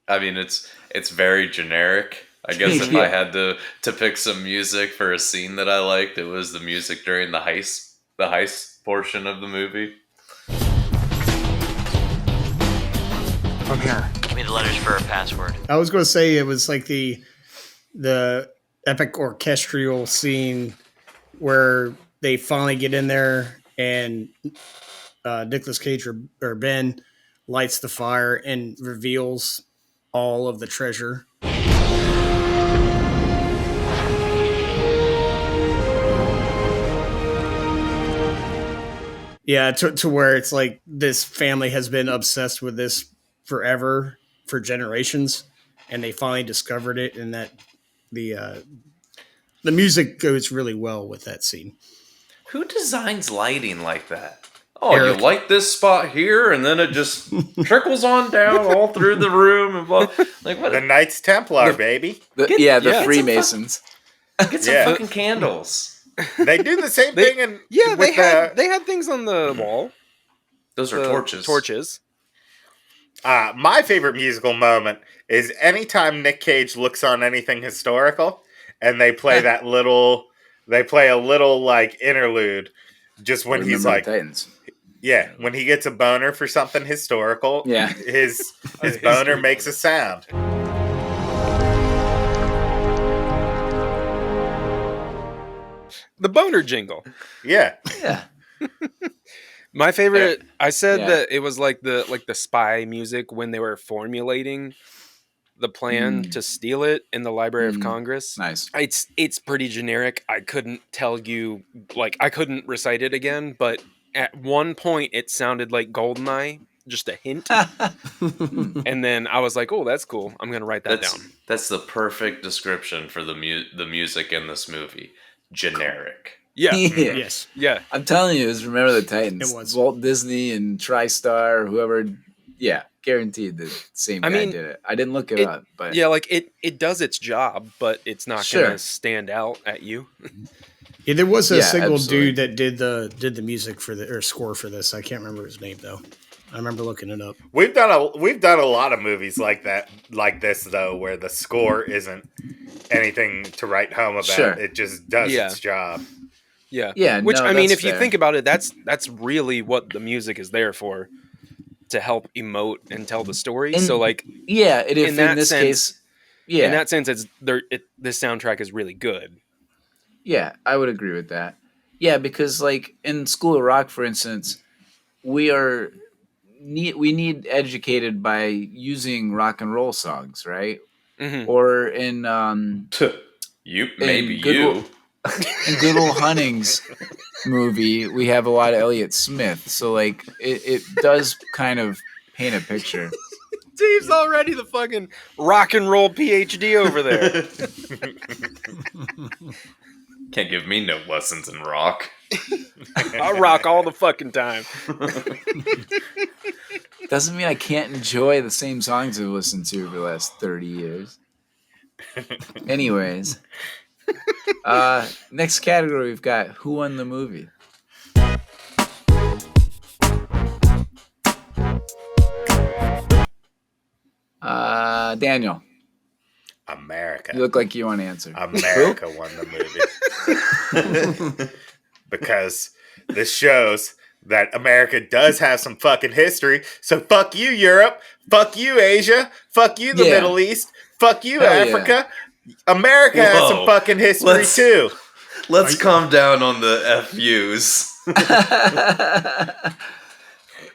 S2: I mean, it's very generic. I guess if I had to pick some music for a scene that I liked, it was the music during the heist portion of the movie.
S6: From here.
S8: Give me the letters for a password.
S7: I was going to say it was like the epic orchestral scene where they finally get in there and Nicolas Cage or Ben lights the fire and reveals all of the treasure. Yeah, to where it's like this family has been obsessed with this forever, for generations, and they finally discovered it, and that the music goes really well with that scene.
S2: Who designs lighting like that? Oh,
S7: Eric.
S2: you light this spot here, and then it just trickles on down all through the room, and blah. Like what?
S1: The Knights Templar, baby.
S3: The Freemasons.
S2: Get some
S1: Yeah.
S2: fucking candles.
S1: They do the same thing. And
S4: they had things on the wall.
S2: Those are
S4: The
S2: torches.
S4: Torches.
S1: My favorite musical moment is anytime Nick Cage looks on anything historical, and they play that little they play a little like interlude just when he's
S3: Remember
S1: like,
S3: the Titans.
S1: yeah, when he gets a boner for something historical,
S3: Yeah.
S1: his
S4: history
S1: boner makes
S4: boner.
S1: a sound.
S4: The boner jingle.
S1: Yeah.
S3: Yeah.
S4: My favorite. I said
S3: Yeah.
S4: that it was like the spy music when they were formulating the plan to steal it in the Library of Congress.
S3: Nice.
S4: It's pretty generic. I couldn't tell you, like, I couldn't recite it again, but at one point it sounded like Goldeneye, just a hint. And then I was like, oh, that's cool. I'm going to write that down.
S2: That's the perfect description for the music in this movie. Generic.
S4: Yeah.
S3: Yeah.
S7: Yes.
S4: Yeah.
S3: I'm telling you, it was Remember the Titans.
S7: It was.
S3: Walt Disney and TriStar, whoever. Yeah, guaranteed the same guy
S4: mean,
S3: did it. I didn't look it up, but
S4: Yeah, like it does its job, but it's not
S3: Sure.
S4: going to stand out at you.
S7: Yeah, there was a
S3: Yeah,
S7: single
S3: absolutely.
S7: dude that did the music for the or score for this. I can't remember his name though. I remember looking it up.
S1: We've done a lot of movies like that, like this though, where the score isn't anything to write home about.
S3: Sure.
S1: It just does
S4: Yeah.
S1: its job.
S4: Yeah.
S3: Yeah,
S4: Which,
S3: no,
S4: I mean,
S3: that's
S4: if you
S3: fair.
S4: think about it, that's really what the music is there for, to help emote and tell the story.
S3: And-
S4: So, like,
S3: yeah, it, if
S4: in that
S3: in this
S4: sense-
S3: case, yeah,
S4: in that sense, this soundtrack is really good.
S3: yeah, I would agree with that. Yeah, because like in School of Rock, for instance, we need educated by using rock and roll songs, right?
S4: Hmm.
S3: Or in
S2: Maybe
S3: Good
S2: you.
S3: Will- in Good Will Hunning's movie, we have a lot of Elliott Smith, so like it does kind of paint a picture.
S4: Steve's already the fucking rock and roll PhD over there.
S2: Can't give me no lessons in rock.
S4: I rock all the fucking time.
S3: Doesn't mean I can't enjoy the same songs I've listened to for the last 30 years. Anyways, next category we've got Who Won the Movie? Daniel,
S1: America.
S3: you look like you want to answer.
S1: America won the movie. Because this shows that America does have some fucking history. So fuck you, Europe. Fuck you, Asia. Fuck you, the
S3: Yeah.
S1: Middle East. Fuck you,
S3: Hell yeah.
S1: Africa. America has some
S2: Whoa.
S1: fucking history
S2: Let's-
S1: too.
S2: Let's calm down on the FUs.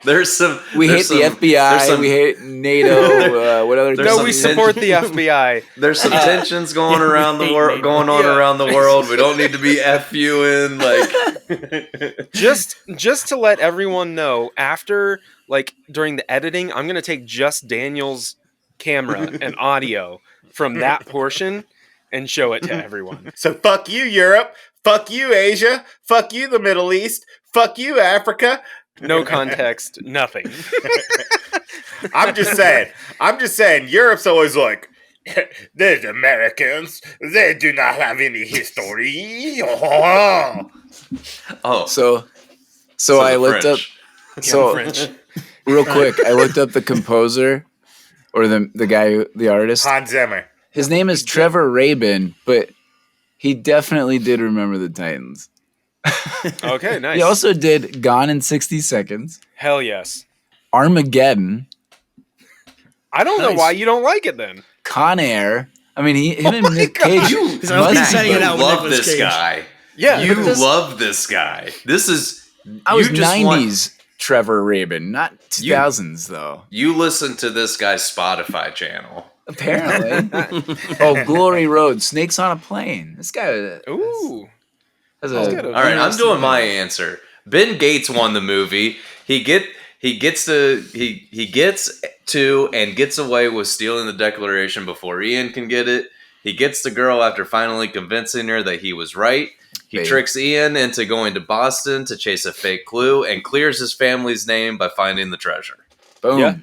S2: There's some.
S3: We hate
S2: there's some-
S3: the
S2: there's
S3: FBI.
S2: some-
S3: We hate NATO. What other?
S2: There's
S4: No,
S2: some
S4: we
S3: countries?
S4: support the FBI.
S2: There's some tensions going around the world, going on
S4: Yeah.
S2: around the world. We don't need to be FUing like.
S4: Just to let everyone know, after, like, during the editing, I'm gonna take just Daniel's camera and audio from that portion and show it to everyone.
S1: So fuck you, Europe. Fuck you, Asia. Fuck you, the Middle East. Fuck you, Africa.
S4: No context, nothing.
S1: I'm just saying. Europe's always like, there's Americans. They do not have any history.
S2: Oh,
S3: So I
S2: the
S3: looked up.
S2: French.
S3: So
S4: French.
S3: real quick, I looked up the composer or the guy, the artist.
S1: Hans Zimmer.
S3: His name is Trevor Rabin, but he definitely did Remember the Titans.
S4: Okay, nice.
S3: He also did Gone in 60 Seconds,
S4: Hell yes.
S3: Armageddon,
S4: I don't know
S3: Nice.
S4: why you don't like it then.
S3: Con Air. I mean, him and Nick Cage.
S7: He's only
S3: must
S7: setting
S3: be-
S7: it out with
S2: love
S7: Nicolas
S2: this
S7: Cage.
S2: guy.
S4: Yeah.
S2: You
S3: this-
S2: love this guy. This is.
S3: I was
S2: you just want-
S3: 90s Trevor Rabin, not 2000s though.
S2: You listen to this guy's Spotify channel.
S3: Apparently. Oh, Glory Road, Snakes on a Plane. This guy
S4: Ooh.
S3: has
S4: He's got
S3: a.
S4: a-
S2: All right, I'm
S3: interesting
S2: doing my
S3: name.
S2: answer. Ben Gates won the movie. He gets to and gets away with stealing the Declaration before Ian can get it. He gets the girl after finally convincing her that he was right. He
S3: Babe.
S2: tricks Ian into going to Boston to chase a fake clue and clears his family's name by finding the treasure.
S3: Boom.
S4: Yeah.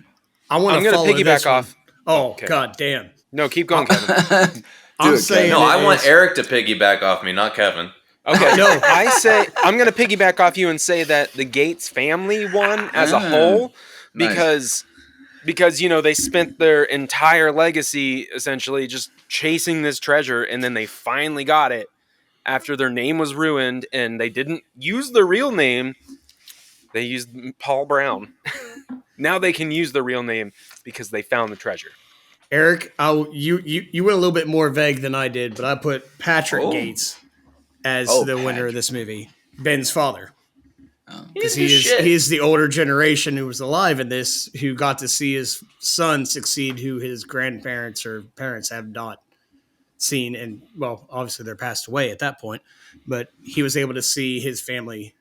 S7: I want
S4: I'm
S7: to
S4: gonna
S7: follow
S4: piggyback
S7: this one.
S4: off.
S7: Oh
S4: Okay.
S7: god damn!
S4: No, keep going, Kevin.
S7: I'm
S3: it,
S7: saying
S2: No, I
S7: it
S2: want
S7: is-
S2: Eric to piggyback off me, not Kevin.
S4: Okay,
S7: No.
S4: I say I'm gonna piggyback off you and say that the Gates family won as a whole
S3: Nice.
S4: because you know they spent their entire legacy essentially just chasing this treasure, and then they finally got it, after their name was ruined and they didn't use the real name, they used Paul Brown. Now they can use the real name because they found the treasure.
S7: Eric, you went a little bit more vague than I did, but I put Patrick Gates as the winner of this movie, Ben's father. Because he is the older generation who was alive in this, who got to see his son succeed, who his grandparents or parents have not seen. And, well, obviously they're passed away at that point. But he was able to see his family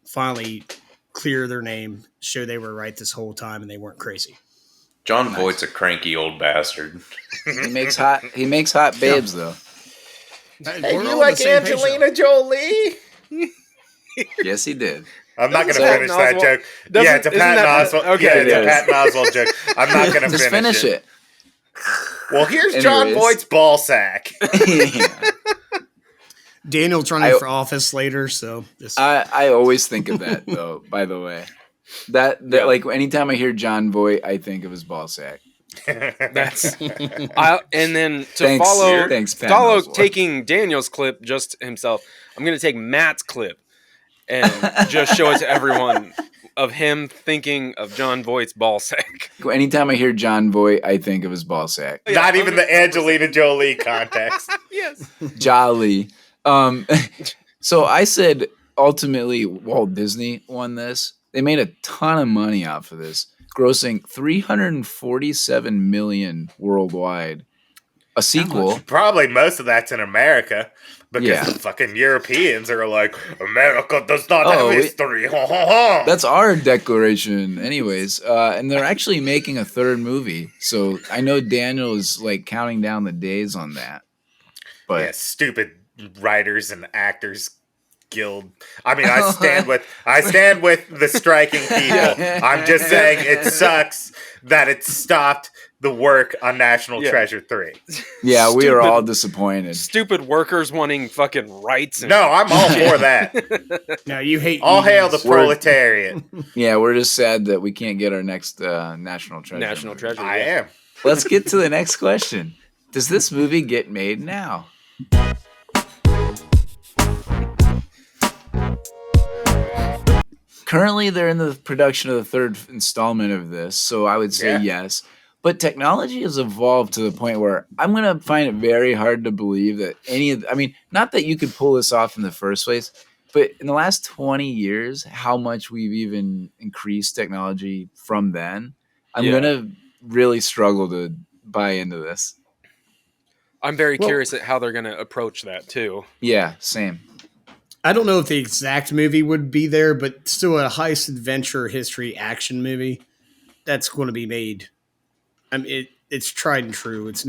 S7: finally clear their name, show they were right this whole time and they weren't crazy.
S2: John Voight's a cranky old bastard.
S3: He makes hot babes though.
S1: Hey, you like Angelina Jolie?
S3: Yes, he did.
S1: I'm not going to finish that joke. Yeah, it's a Patton Oswalt.
S4: Okay,
S1: yeah, it's a Patton Oswalt joke. I'm not going to
S3: finish it.
S1: Well, here's John Voight's ball sack.
S7: Daniel's running for office later, so
S3: I always think of that though. By the way, that like anytime I hear John Voight, I think of his ball sack.
S4: That's and then to follow taking Daniel's clip just himself. I'm going to take Matt's clip and just show it to everyone of him thinking of John Voight's ball sack.
S3: Anytime I hear John Voight, I think of his ball sack.
S1: Not even the Angelina Jolie context.
S4: Yes.
S3: Jolly. So I said ultimately Walt Disney won this. They made a ton of money off of this, grossing $347 million worldwide. A sequel.
S1: Probably most of that's in America. Because the fucking Europeans are like, America does not have history.
S3: That's our declaration anyways. And they're actually making a third movie. So I know Daniel is like counting down the days on that. But
S1: yeah, stupid writers and actors guild. I mean, I stand with the striking people. I'm just saying it sucks that it stopped the work on National Treasure 3.
S3: Yeah, we are all disappointed.
S4: Stupid workers wanting fucking rights.
S1: No, I'm all for that.
S7: No, you hate.
S1: All hail the proletariat.
S3: Yeah, we're just sad that we can't get our next National Treasure.
S4: National Treasure.
S1: I am.
S3: Let's get to the next question. Does this movie get made now? Currently, they're in the production of the third installment of this, so I would say yes. But technology has evolved to the point where I'm going to find it very hard to believe that not that you could pull this off in the first place, but in the last 20 years, how much we've even increased technology from then, I'm going to really struggle to buy into this.
S4: I'm very curious at how they're going to approach that, too.
S3: Yeah, same.
S7: I don't know if the exact movie would be there, but still a heist adventure history action movie that's going to be made. I mean, it's tried and true. It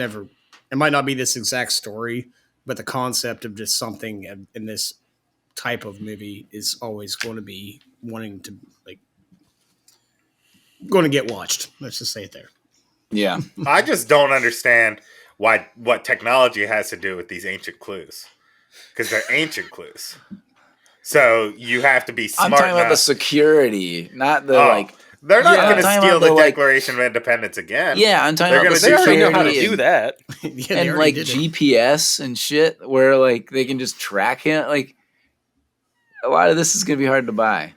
S7: might not be this exact story, but the concept of just something in this type of movie is always going to be going to get watched. Let's just say it there.
S3: Yeah.
S1: I just don't understand what technology has to do with these ancient clues. Because they're ancient clues. So you have to be smart
S3: I'm talking
S1: enough.
S3: about the security, not the
S1: They're not going to steal the
S3: like,
S1: Declaration of Independence again.
S3: Yeah, I'm talking about the
S4: They
S3: security.
S4: already know how to do that.
S3: And like GPS and shit, where like they can just track him. Like a lot of this is going to be hard to buy.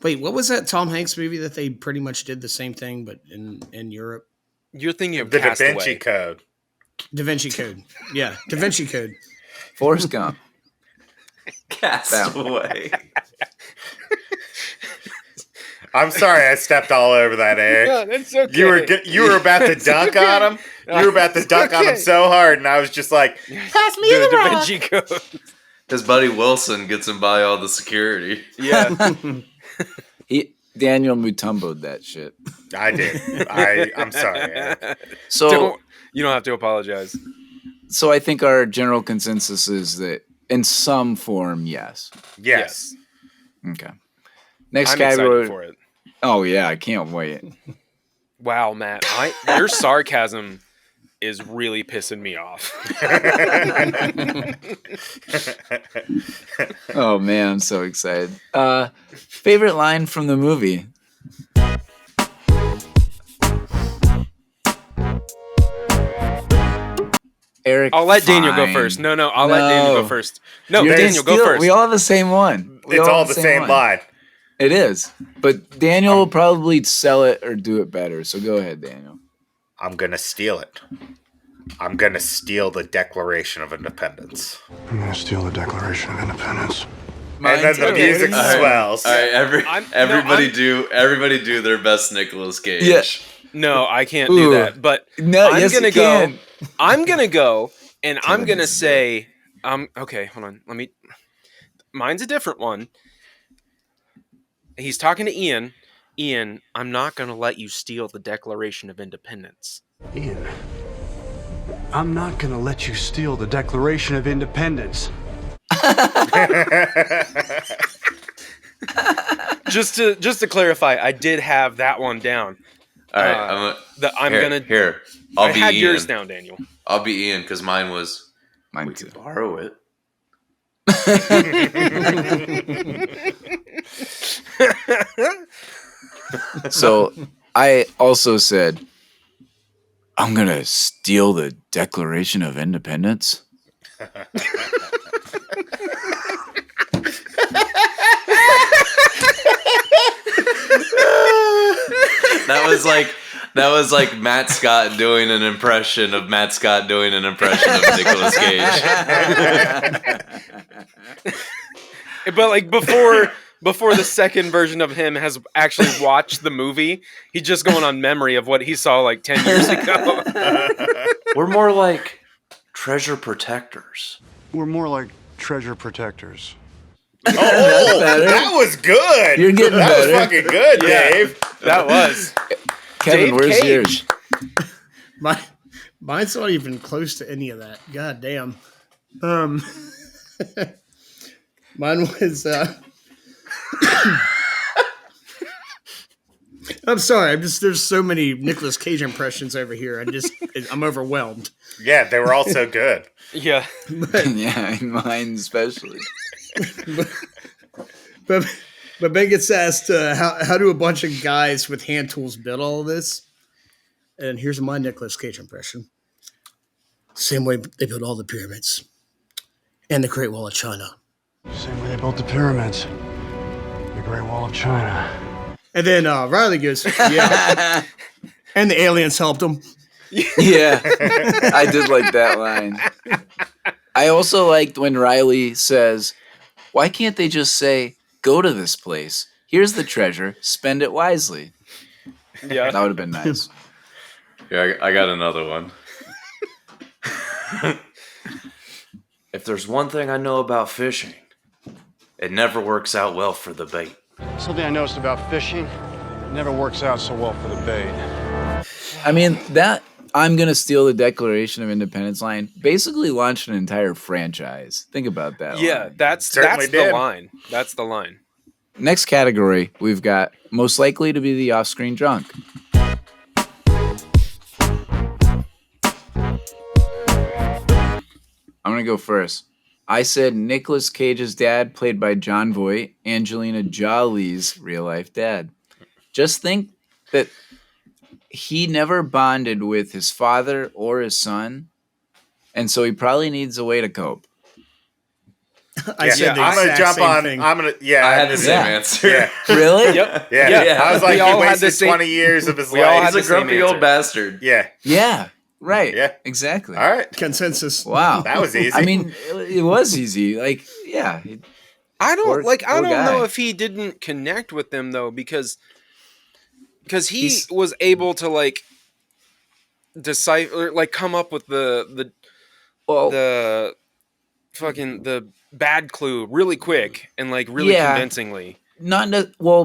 S7: Wait, what was that Tom Hanks movie that they pretty much did the same thing, but in Europe?
S4: You're thinking of
S1: the Da
S4: Castaway.
S1: Vinci Code.
S7: Da Vinci Code. Yeah, Da Vinci Code.
S3: Forrest Gump.
S2: Castaway.
S1: I'm sorry I stepped all over that, Eric.
S4: No, that's okay.
S1: You were about to dunk on him. You were about to dunk on him so hard, and I was just like, pass me the
S4: Da
S1: rock.
S4: Vinci Code.
S2: His buddy Wilson gets him by all the security.
S4: Yeah.
S3: Daniel Mutombo'd that shit.
S1: I did. I'm sorry, Eric.
S3: So
S4: you don't have to apologize.
S3: So I think our general consensus is that in some form, yes.
S1: Yes.
S3: Okay. Next
S4: I'm
S3: category.
S4: excited for it.
S3: Oh yeah, I can't wait.
S4: Wow, Matt, your sarcasm is really pissing me off.
S3: Oh man, I'm so excited. Favorite line from the movie? Eric,
S4: I'll let Daniel go
S3: fine.
S4: first. No, I'll let Daniel go first. No,
S3: You're
S4: Daniel, go first.
S3: We all have the same one.
S1: It's all the same
S3: one.
S1: line.
S3: It is. But Daniel will probably sell it or do it better. So go ahead, Daniel.
S1: I'm going to steal it. I'm going to steal the Declaration of Independence.
S6: I'm gonna steal the Declaration of Independence.
S1: And then the music swells.
S2: All right, everybody do their best Nicolas Cage.
S3: Yeah.
S4: No, I can't do that. But
S3: No,
S4: I'm
S3: yes,
S4: gonna
S3: you
S4: go.
S3: can.
S4: I'm gonna go, and I'm gonna
S3: needs to
S4: say, okay, hold on. Mine's a different one. He's talking to Ian. Ian, I'm not gonna let you steal the Declaration of Independence.
S6: Ian, I'm not gonna let you steal the Declaration of Independence.
S4: Just to clarify, I did have that one down.
S2: All right,
S4: Here,
S2: I'll be
S4: had
S2: Ian.
S4: yours down, Daniel.
S2: I'll be Ian because mine was.
S3: Mine
S2: We
S3: too.
S2: could borrow it.
S3: So I also said, I'm going to steal the Declaration of Independence.
S2: That was like Matt Scott doing an impression of Matt Scott doing an impression of Nicolas Cage.
S4: But like before the second version of him has actually watched the movie, he's just going on memory of what he saw like 10 years ago.
S2: We're more like treasure protectors.
S6: We're more like treasure protectors.
S1: Oh,
S3: better.
S1: that was good.
S3: You're getting
S1: that
S3: better.
S1: was fucking good,
S4: Yeah.
S1: Dave.
S4: That was.
S3: Kevin,
S4: Dave
S3: where's
S4: Cage.
S3: yours?
S7: Mine's not even close to any of that. God damn. Mine was. I'm sorry. There's so many Nicolas Cage impressions over here. I'm overwhelmed.
S1: Yeah, they were all so good.
S4: Yeah.
S3: Yeah, mine especially.
S7: But Ben gets asked, how do a bunch of guys with hand tools build all of this? And here's my Nicolas Cage impression. Same way they built all the pyramids and the Great Wall of China.
S6: Same way they built the pyramids. The Great Wall of China.
S7: And then Riley goes, yeah. And the aliens helped them.
S3: Yeah, I did like that line. I also liked when Riley says, why can't they just say, go to this place, here's the treasure, spend it wisely?
S4: Yeah.
S3: That would have been nice.
S2: Yeah, I got another one. If there's one thing I know about fishing, it never works out well for the bait.
S6: Something I noticed about fishing, it never works out so well for the bait.
S3: I mean, that I'm going to steal the Declaration of Independence line basically launched an entire franchise. Think about that.
S4: Yeah,
S3: line.
S4: that's
S1: Certainly
S4: the
S1: did.
S4: line. That's the line.
S3: Next category, we've got most likely to be the off-screen drunk. I'm going to go first. I said Nicolas Cage's dad, played by John Voight, Angelina Jolie's real-life dad. Just think that he never bonded with his father or his son, and so he probably needs a way to cope.
S7: I said the
S1: I'm gonna
S7: exact
S1: jump
S7: same
S1: on.
S7: thing.
S1: I
S2: I had the same answer.
S1: Yeah,
S3: Really?
S4: Yep.
S1: yeah.
S4: Yeah.
S1: I was like,
S4: We all
S1: he
S4: had the
S1: wasted
S4: same-
S1: 20 years of his
S4: We all
S1: life.
S4: had
S2: He's a
S4: the same
S2: grumpy
S4: answer.
S2: old bastard.
S1: Yeah.
S3: Yeah. Right.
S1: Yeah.
S3: Exactly.
S1: All right.
S7: Consensus.
S3: Wow.
S1: That was easy.
S3: I mean, it was easy. Like, yeah.
S4: I don't
S3: Poor
S4: know
S3: guy.
S4: if he didn't connect with them though, because he
S3: He's-
S4: was able to like decipher, like come up with the fucking the bad clue really quick and like really
S3: Yeah.
S4: convincingly.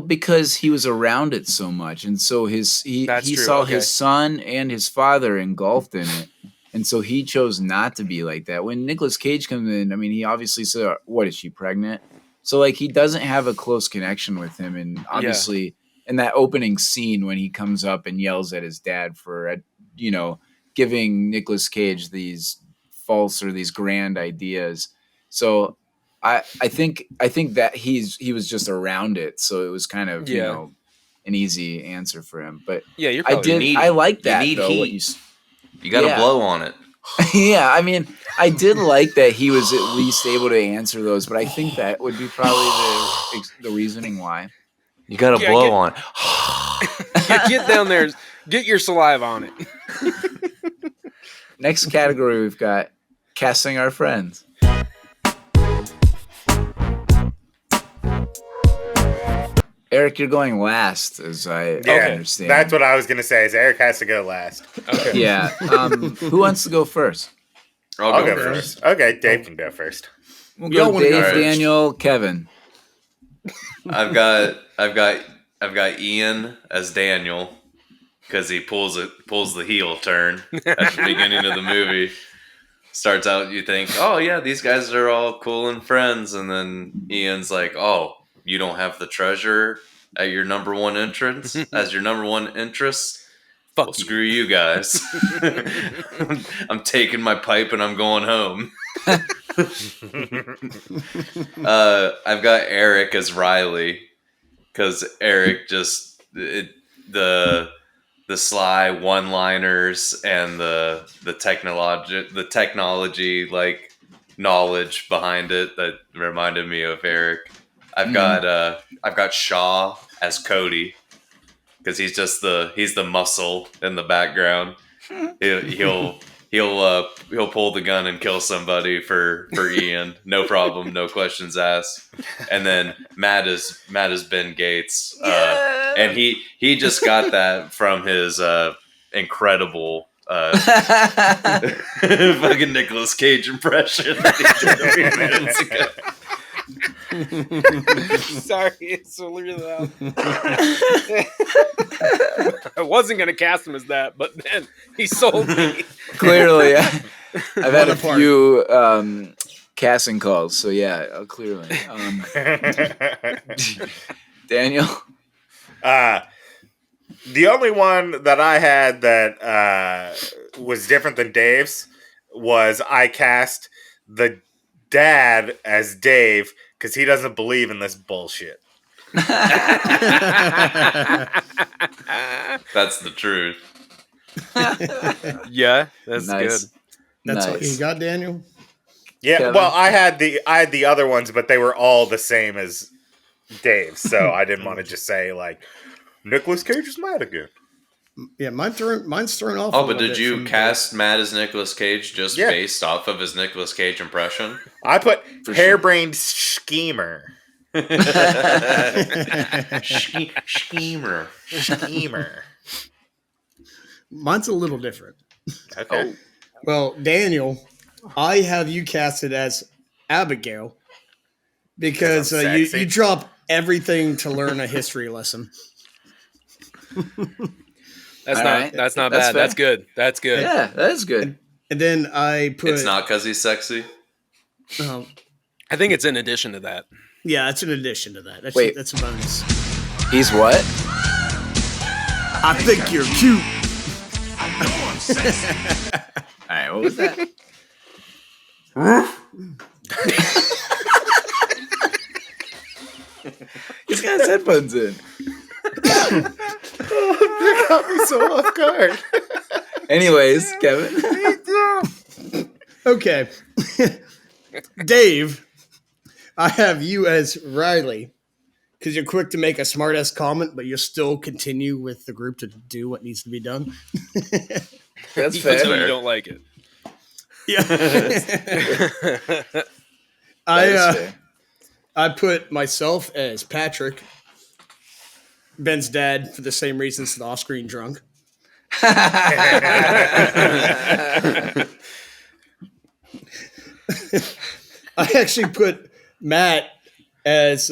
S3: Because he was around it so much, and so he
S4: That's true,
S3: saw
S4: okay.
S3: his son and his father engulfed in it, and so he chose not to be like that. When Nicolas Cage comes in, I mean, he obviously said, "What, is she pregnant?" So like he doesn't have a close connection with him, and obviously in that opening scene when he comes up and yells at his dad for giving Nicolas Cage these false or these grand ideas. So I think that he was just around it, so it was kind of an easy answer for him. But
S4: Yeah, you're
S3: I
S4: probably
S3: did
S2: need-
S3: I like
S2: you
S3: that
S2: need
S3: though. What
S2: heat.
S3: you
S2: You got to
S3: Yeah.
S2: blow on it.
S3: Yeah, I mean, I did like that he was at least able to answer those, but I think that would be probably the reasoning why.
S2: You got to
S4: Yeah,
S2: blow
S4: get-
S2: on.
S4: Get down there, get your saliva on it.
S3: Next category we've got casting our friends. Eric, you're going last, as I understand.
S1: That's what I was gonna say. Is Eric has to go last.
S4: Okay.
S3: Yeah. Who wants to go first?
S1: I'll go first. Okay, Dave can go first.
S3: We'll
S7: Y'all
S3: go
S7: wanna
S3: Dave,
S7: go
S2: first?
S3: Daniel, Kevin.
S2: I've got Ian as Daniel because he pulls the heel turn at the beginning of the movie. Starts out, you think, oh yeah, these guys are all cool and friends, and then Ian's like, oh, you don't have the treasure at your number one entrance as your number one interest.
S4: Fuck
S2: Well,
S4: you.
S2: screw you guys. I'm taking my pipe and I'm going home. I've got Eric as Riley because Eric just the sly one-liners and the technology like knowledge behind it that reminded me of Eric. I've got Shaw as Cody because he's the muscle in the background. He'll pull the gun and kill somebody for Ian, no problem, no questions asked. And then Matt is Ben Gates, and he just got that from his incredible fucking Nicolas Cage impression that he did a few minutes ago.
S4: Sorry, it's so really loud. I wasn't gonna cast him as that, but then he sold me.
S3: Clearly, I've had a few casting calls, so yeah, clearly. Daniel?
S1: The only one that I had that was different than Dave's was I cast the dad as Dave because he doesn't believe in this bullshit.
S2: That's the truth.
S4: Yeah, that's
S3: Nice.
S4: good.
S7: That's what
S3: Nice.
S7: you got, Daniel.
S1: Yeah,
S3: Kevin?
S1: well, I had the other ones, but they were all the same as Dave's, so I didn't want to just say like Nicolas Cage is mad again.
S7: Yeah, mine's thrown off. a
S2: Oh, but
S7: little
S2: did
S7: bit
S2: you
S7: from-
S2: cast Matt as Nicolas Cage just
S1: Yeah.
S2: based off of his Nicolas Cage impression?
S1: I put
S3: For
S1: harebrained schemer.
S2: Schemer.
S1: Schemer.
S7: Mine's a little different.
S1: Okay.
S7: Well, Daniel, I have you casted as Abigail because
S1: 'Cause I'm sexy.
S7: you drop everything to learn a history lesson.
S4: That's
S3: All
S4: not
S3: right.
S4: that's not
S3: That's
S4: bad.
S3: fair.
S4: That's good. That's good.
S3: Yeah, that is good.
S7: And then I put
S2: It's not because he's sexy.
S7: oh,
S4: I think it's in addition to that.
S7: yeah, that's an addition to that. That's
S3: Wait.
S7: that's a bonus.
S3: He's what?
S7: I think you're cute.
S3: All right, what was that? He's got his headphones in.
S1: That got me so off guard.
S3: Anyways, Kevin.
S7: Okay. Dave, I have you as Riley because you're quick to make a smartass comment, but you'll still continue with the group to do what needs to be done.
S3: That's
S4: Even though you
S3: fair.
S4: don't like it.
S7: Yeah.
S3: That
S7: I
S3: is fair.
S7: I put myself as Patrick, Ben's dad, for the same reasons, the off-screen drunk. I actually put Matt as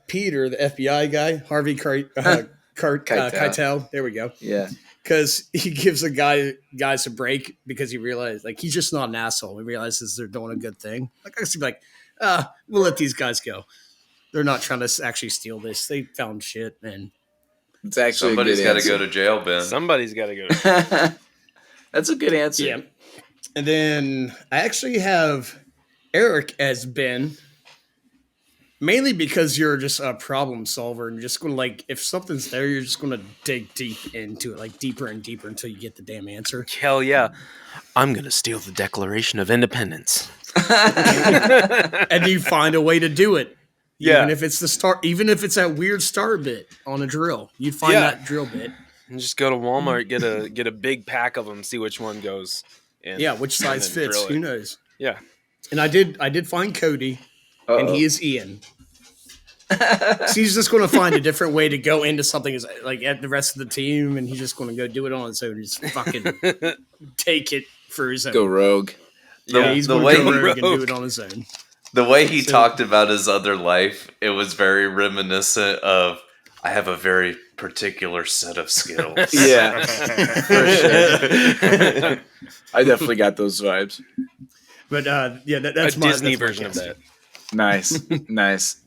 S7: Peter, the FBI guy, Harvey Keitel. There we go.
S3: Yeah.
S7: Because he gives the guys a break because he realized, like, he's just not an asshole. He realizes they're doing a good thing. Like, I guess he'd be like, we'll let these guys go. They're not trying to actually steal this. They found shit, and
S3: It's actually
S2: Somebody's
S3: got
S2: got to go to jail, Ben.
S4: Somebody's got to go.
S3: That's a good answer.
S7: yeah. And then I actually have Eric as Ben Mainly because you're just a problem solver and you're just going to like, if something's there, you're just going to dig deep into it, like deeper and deeper until you get the damn answer.
S4: Hell yeah. I'm going to steal the Declaration of Independence.
S7: And you find a way to do it.
S4: Yeah.
S7: Even if it's the start, even if it's that weird start bit on a drill, you'd find that drill bit.
S4: And just go to Walmart, get a big pack of them, see which one goes.
S7: Yeah, which size fits? Who knows?
S4: Yeah.
S7: And I did find Cody, and he is Ian. So he's just going to find a different way to go into something like at the rest of the team, and he's just going to go do it on his own. And just fucking take it for his own.
S3: Go rogue.
S7: Yeah, he's going to go rogue and do it on his own.
S2: The way he talked about his other life, it was very reminiscent of, I have a very particular set of skills.
S3: Yeah. For sure. I definitely got those vibes.
S7: But yeah, that's
S4: a
S7: my
S4: Disney
S7: that's my
S4: version of
S7: casting.
S4: that.
S3: Nice. Nice.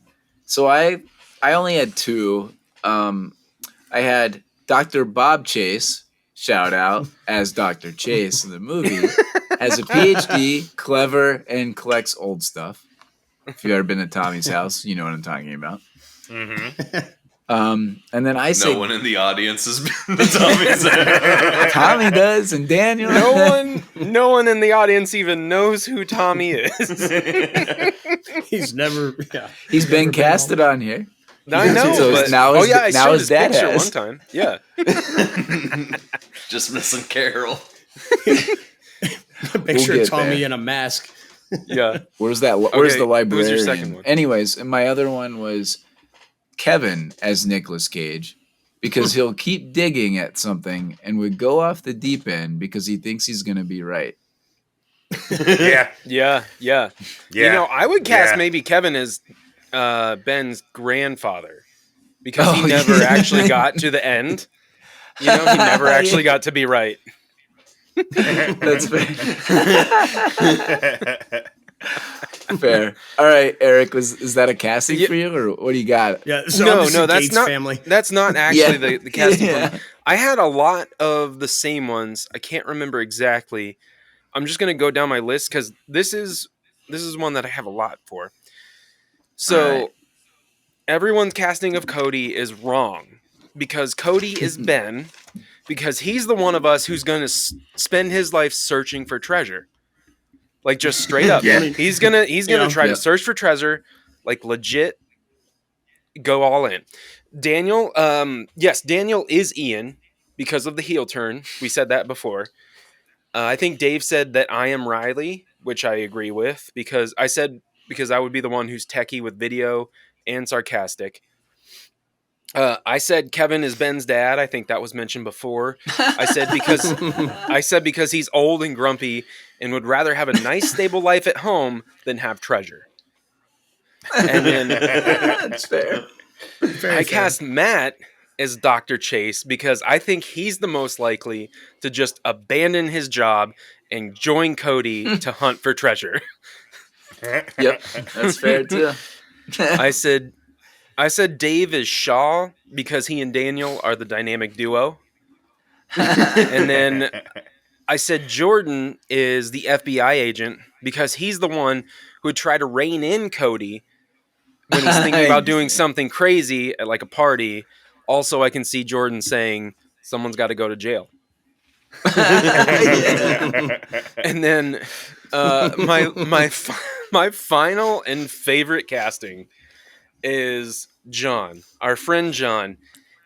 S3: So I only had two. I had Dr. Bob Chase, shout out, as Dr. Chase in the movie, has a PhD, clever, and collects old stuff. If you've ever been to Tommy's house, you know what I'm talking about.
S1: Mm-hmm.
S3: And then I say
S2: No one in the audience has been to Tommy's.
S3: Tommy does, and Daniel.
S4: No one in the audience even knows who Tommy is.
S7: He's never. Yeah,
S3: He's been casted on here.
S4: I know.
S3: So
S4: But,
S3: now his-
S4: I
S3: now
S4: showed
S3: his
S4: his
S3: dad
S4: picture
S3: has.
S4: one time. Yeah.
S2: Just missing Carol.
S7: picture
S3: We'll
S7: of
S3: get
S7: Tommy
S3: there.
S7: in a mask.
S4: Yeah.
S3: Where's that? Where's
S4: Okay,
S3: the
S4: who's
S3: librarian?
S4: your second one?
S3: Anyways, and my other one was Kevin as Nicolas Cage, because he'll keep digging at something and would go off the deep end because he thinks he's going to be right.
S1: Yeah.
S4: Yeah.
S1: Yeah.
S4: You know, I would cast
S1: Yeah.
S4: maybe Kevin as Ben's grandfather because he
S3: Oh,
S4: never
S3: yeah.
S4: actually got to the end. You know, he never actually got to be right.
S3: That's fair. Fair. All right, Eric, is that a casting for you, or what do you got?
S7: Yeah, so
S4: No,
S7: I'm just
S4: no,
S7: a
S4: that's
S7: Gates
S4: not.
S7: family.
S4: That's not actually
S3: Yeah.
S4: the casting.
S3: Yeah.
S4: One. I had a lot of the same ones. I can't remember exactly. I'm just gonna go down my list because this is one that I have a lot for. So
S3: All right.
S4: everyone's casting of Cody is wrong because Cody is Ben because he's the one of us who's gonna spend his life searching for treasure. Like just straight up.
S1: Yeah.
S4: He's gonna try to
S3: Yep.
S4: search for treasure, like legit go all in. Daniel, yes, Daniel is Ian because of the heel turn. We said that before. I think Dave said that I am Riley, which I agree with because I would be the one who's techie with video and sarcastic. I said Kevin is Ben's dad. I think that was mentioned before. I said because he's old and grumpy and would rather have a nice stable life at home than have treasure. And then
S3: That's fair.
S4: I cast Matt as Dr. Chase because I think he's the most likely to just abandon his job and join Cody to hunt for treasure.
S3: Yep, that's fair too.
S4: I said Dave is Shaw because he and Daniel are the dynamic duo. And then I said Jordan is the FBI agent because he's the one who would try to rein in Cody when he's thinking about doing something crazy at like a party. Also, I can see Jordan saying, someone's got to go to jail. And then my final and favorite casting is John, our friend John.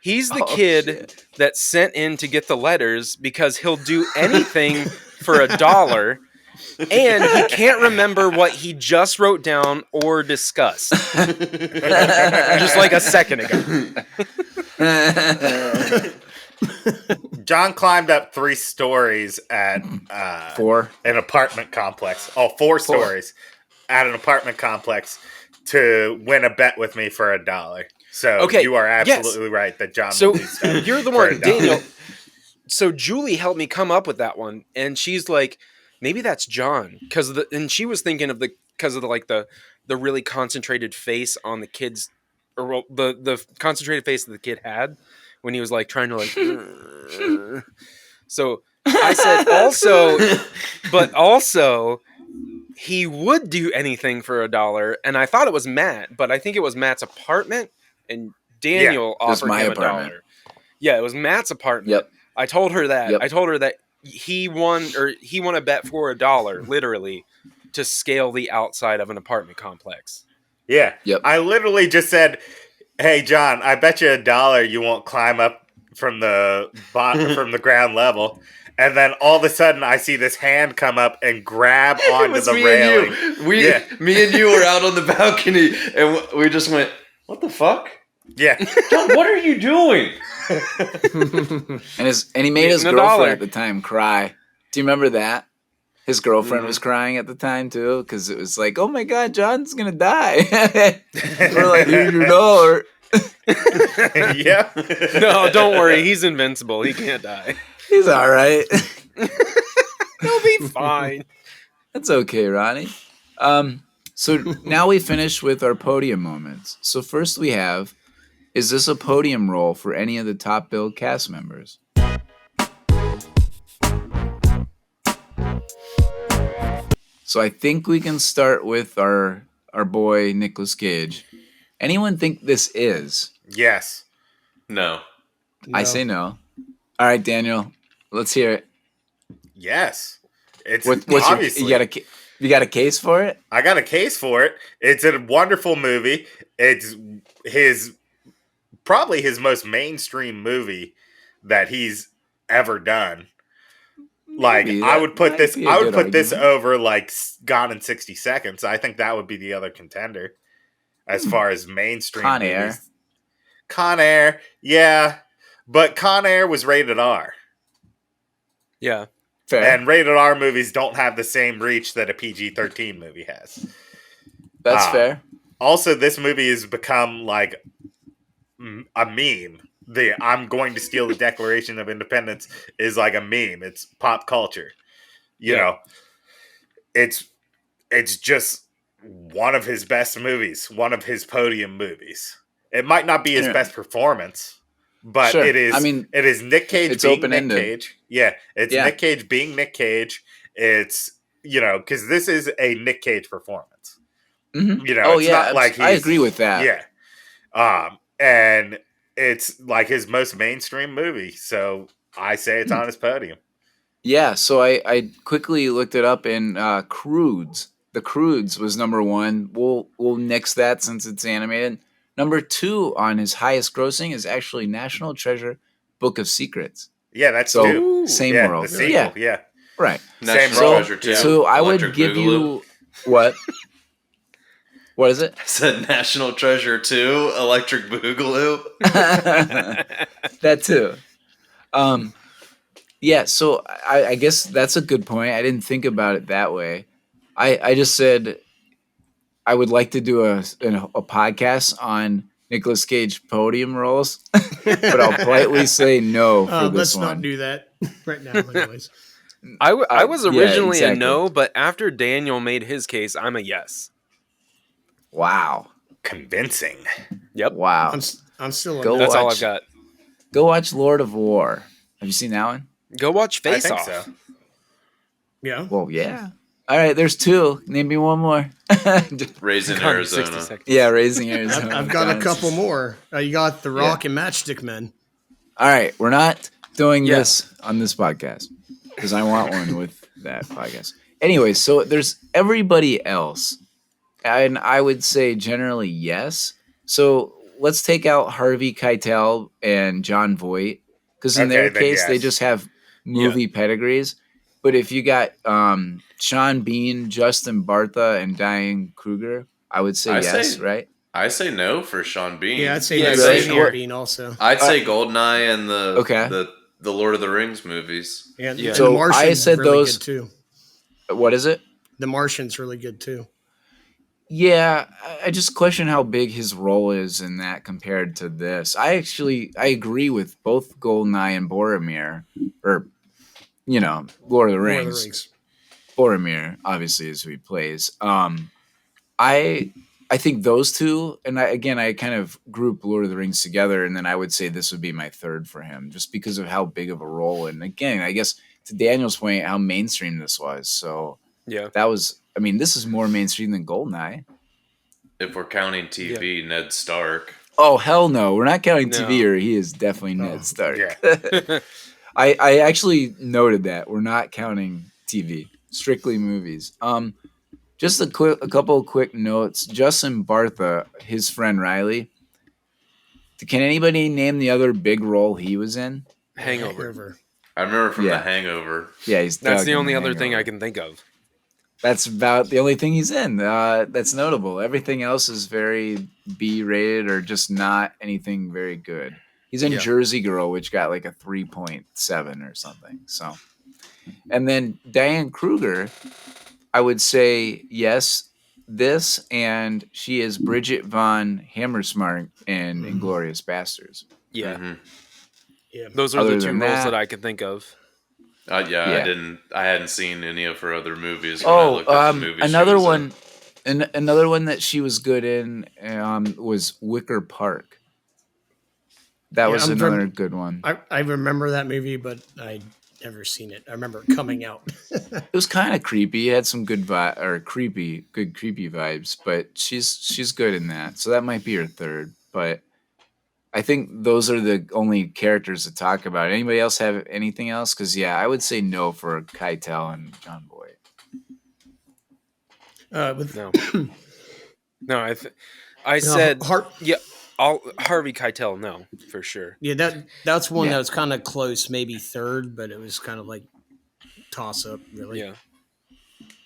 S4: He's the kid that sent in to get the letters because he'll do anything for $1, and he can't remember what he just wrote down or discussed. Just like a second ago.
S1: John climbed up 3 stories at
S3: 4.
S1: an apartment complex. Oh, 4 stories at an apartment complex to win a bet with me for $1. So
S4: Okay,
S1: you are absolutely right that John
S4: So
S1: will do stuff
S4: you're the
S1: for
S4: one,
S1: $1.
S4: Daniel. So Julie helped me come up with that one, and she's like, maybe that's John and she was thinking of the really concentrated face on the kid's, or the concentrated face that the kid had when he was like trying to like. So I said also he would do anything for $1, and I thought it was Matt, but I think it was Matt's apartment, and Daniel
S3: it was
S4: offered
S3: my
S4: him
S3: apartment.
S4: $1. Yeah, it was Matt's apartment.
S3: Yep.
S4: I told her that.
S3: Yep.
S4: I told her that he won a bet for $1, literally, to scale the outside of an apartment complex.
S1: Yeah.
S3: Yep.
S1: I literally just said, "Hey, John, I bet you $1 you won't climb up from the from the ground level." And then all of a sudden, I see this hand come up and grab
S2: It
S1: onto
S2: was
S1: the
S2: me
S1: railing.
S2: and you.
S1: Yeah.
S2: Me and you were out on the balcony, and we just went, "What the fuck,
S1: Yeah.
S2: John? What are you doing?"
S3: And he made his
S4: Getting
S3: girlfriend
S4: $1.
S3: at the time cry. Do you remember that? His girlfriend was crying at the time too, because it was like, "Oh my God, John's gonna die." We're like, "Here's your $1."
S1: Yeah.
S4: No, don't worry. He's invincible. He can't die.
S3: He's all right.
S4: He'll be fine.
S3: That's okay, Ronnie. So now we finish with our podium moments. So first we have, is this a podium role for any of the top billed cast members? So I think we can start with our boy Nicolas Cage. Anyone think this is?
S1: Yes.
S2: No.
S3: I say no. All right, Daniel, let's hear it.
S1: Yes. It's
S3: What's
S1: obviously.
S3: you got a case for it?
S1: I got a case for it. It's a wonderful movie. It's probably his most mainstream movie that he's ever done. Like
S3: Maybe
S1: I
S3: that
S1: would put
S3: might
S1: this
S3: be a
S1: I would
S3: good
S1: put this
S3: argument.
S1: over like Gone in 60 Seconds. I think that would be the other contender as far as mainstream
S3: Con
S1: movies.
S3: Air.
S1: Con Air, yeah. But Con Air was rated R.
S4: Yeah.
S3: Fair.
S1: And rated R movies don't have the same reach that a PG-13 movie has.
S3: That's fair.
S1: Also, this movie has become like a meme. The "I'm going to steal the Declaration of Independence" is like a meme. It's pop culture. You know, it's just one of his best movies, one of his podium movies. It might not be his best performance, but
S3: Sure.
S1: it is.
S3: I mean,
S1: it is Nick Cage
S3: it's
S1: being Nick
S3: open-ended.
S1: Cage. Yeah, it's
S3: Yeah.
S1: Nick Cage being Nick Cage. It's because this is a Nick Cage performance.
S3: Mhm.
S1: You know,
S3: Oh
S1: it's
S3: yeah,
S1: not like
S3: I
S1: he's-
S3: agree with that.
S1: Yeah. And it's like his most mainstream movie, so I say it's on his podium.
S3: Yeah, so I quickly looked it up, and Croods. The Croods was number 1. We'll nix that since it's animated. Number 2 on his highest grossing is actually National Treasure: Book of Secrets.
S1: Yeah, that's
S3: So
S1: two.
S3: same
S1: Yeah,
S3: world.
S1: the sequel.
S3: Yeah,
S1: Yeah.
S3: right.
S2: National
S1: role.
S2: Treasure 2.
S3: So I would
S2: Electric
S3: give
S2: Boogaloo.
S3: you what? What is it?
S2: I said National Treasure 2, Electric Boogaloo.
S3: That too. Yeah, so I guess that's a good point. I didn't think about it that way. I just said I would like to do a podcast on Nicolas Cage podium roles, but I'll politely say no for this
S7: Let's
S3: one.
S7: not do that right now, anyways.
S4: I was
S3: yeah,
S4: originally
S3: exactly.
S4: a no, but after Daniel made his case, I'm a yes.
S3: Wow.
S1: Convincing.
S4: Yep.
S3: Wow.
S7: I'm still
S3: Go
S7: on
S4: That's all
S3: watch-
S4: I've got.
S3: Go watch Lord of War. Have you seen that one?
S4: Go watch
S1: I
S4: Face
S1: think
S4: Off.
S1: so.
S7: Yeah.
S3: Well, yeah. All right, there's 2. Name me one more.
S2: Raising
S4: Gone in
S2: Arizona.
S4: 60 seconds.
S3: Yeah, Raising Arizona.
S7: I've got a couple more. You got The Rock and Matchstick Men.
S3: All right, we're not doing
S4: Yeah.
S3: this on this podcast because I want one with that podcast. Anyway, so there's everybody else, and I would say generally yes. So let's take out Harvey Keitel and John Voight because in
S1: Okay,
S3: their
S1: then
S3: case they
S1: yes.
S3: just have movie pedigrees. But if you got Sean Bean, Justin Bartha, and Diane Kruger, I would say
S2: I
S3: yes,
S2: say-
S3: right?
S2: I say no for Sean Bean.
S7: Yeah, I'd say
S3: Yeah,
S7: no
S3: really?
S7: for Sean Bean also.
S2: I'd say Goldeneye and
S3: Okay.
S2: the Lord of the Rings movies.
S7: Yeah,
S4: Yeah.
S7: and
S3: So
S7: The Martian's
S3: I said
S7: really
S3: those-
S7: good too.
S3: What is it?
S7: The Martian's really good too.
S3: Yeah, I just question how big his role is in that compared to this. I agree with both Goldeneye and Boromir, or Lord of the
S7: Lord of the
S3: Rings.
S7: Rings.
S3: Boromir obviously is who he plays. I think those two, and I kind of group Lord of the Rings together, and then I would say this would be my third for him, just because of how big of a role, and again, I guess to Daniel's point, how mainstream this was. So
S4: Yeah.
S3: that was I mean, this is more mainstream than Goldeneye.
S2: If we're counting TV, Ned Stark.
S3: Oh, hell no. We're not counting TV,
S4: No.
S3: or he is definitely Ned Stark.
S1: Yeah.
S3: I actually noted that. We're not counting TV. Strictly movies. Just a couple of quick notes. Justin Bartha, his friend Riley. Can anybody name the other big role he was in?
S4: Hangover.
S2: I remember from
S3: Yeah.
S2: The Hangover.
S3: Yeah, he's
S4: That's
S3: Doug
S4: the
S3: in
S4: only
S3: The
S4: other thing I
S3: Hangover.
S4: can think of.
S3: That's about the only thing he's in. That's notable. Everything else is very B-rated or just not anything very good. He's in
S4: Yeah.
S3: Jersey Girl, which got like a 3.7 or something. So, and then Diane Kruger, I would say yes. This and she is Bridget von Hammersmark in Inglourious Bastards.
S4: Yeah.
S2: Mhm.
S7: Yeah.
S4: Those are
S3: Other
S4: the two
S3: than
S4: roles
S3: that-
S4: that I could think of.
S2: Yeah, I hadn't seen any of her other movies. When I
S3: Oh,
S2: looked at the movies she
S3: another
S2: was
S3: one, another one that she was good in was Wicker Park. That
S7: Yeah,
S3: was
S7: I'm
S3: another
S7: from-
S3: good one.
S7: I remember that movie, but I never seen it. I remember it coming out.
S3: It was kind of creepy. It had some good creepy vibes, but she's good in that. So that might be her third. But I think those are the only characters to talk about. Anybody else have anything else? Because I would say no for Keitel and John Boyd.
S7: With
S4: No. No, I said Harvey Keitel, no, for sure.
S7: yeah, that's one
S3: Yeah.
S7: that was kind of close, maybe third, but it was kind of like toss up, really.
S4: Yeah.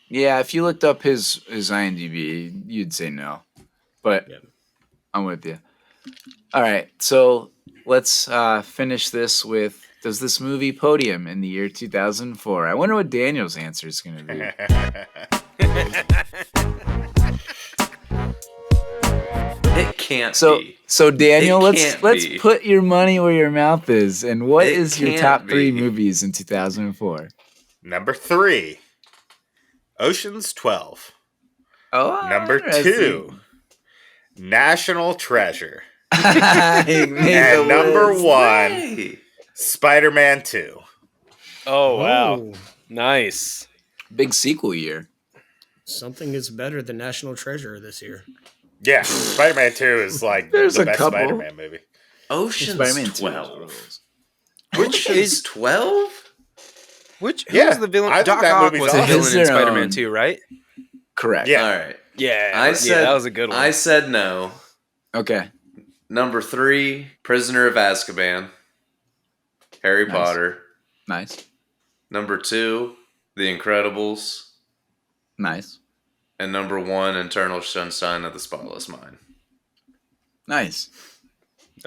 S3: Yeah, if you looked up his IMDb, you'd say no. But
S7: Yeah.
S3: I'm with you. All right, so let's finish this with, does this movie Podium in the year 2004? I wonder what Daniel's answer is going to be.
S2: It can't
S3: So,
S2: be.
S3: so Daniel,
S2: It
S3: let's
S2: can't be.
S3: put your money where your mouth is. And what
S2: It
S3: is your
S2: can't
S3: top three
S2: be.
S3: movies in 2004?
S1: Number 3, Ocean's 12.
S3: Oh,
S1: Number 2, National Treasure. And number 1,
S2: Hey.
S1: Spider-Man 2.
S4: Oh, wow.
S7: Oh,
S4: Nice.
S3: Big sequel year.
S7: something is better than National Treasure this year.
S1: Yeah, Spider-Man 2 is like
S3: There's
S1: the
S3: a
S1: best
S3: couple.
S1: Spider-Man movie.
S2: Ocean's
S3: Spider-Man 2
S2: 12.
S4: Which
S2: Ocean's
S4: is
S2: 12?
S4: who's
S1: Yeah,
S4: the villain?
S1: I think
S4: Doc
S1: that
S4: Ock
S1: movie's
S4: was the
S1: awesome.
S4: villain
S3: Is
S4: in
S3: their
S4: Spider-Man
S3: own-
S4: 2, right?
S3: Correct.
S1: Yeah.
S2: All right.
S4: Yeah.
S2: I said
S4: that was a good one.
S2: I said no.
S3: Okay.
S2: Number 3, Prisoner of Azkaban. Harry
S3: Nice.
S2: Potter.
S3: Nice.
S2: Number 2, The Incredibles.
S3: Nice.
S2: And number 1, Eternal Sunshine of the Spotless Mind.
S3: Nice.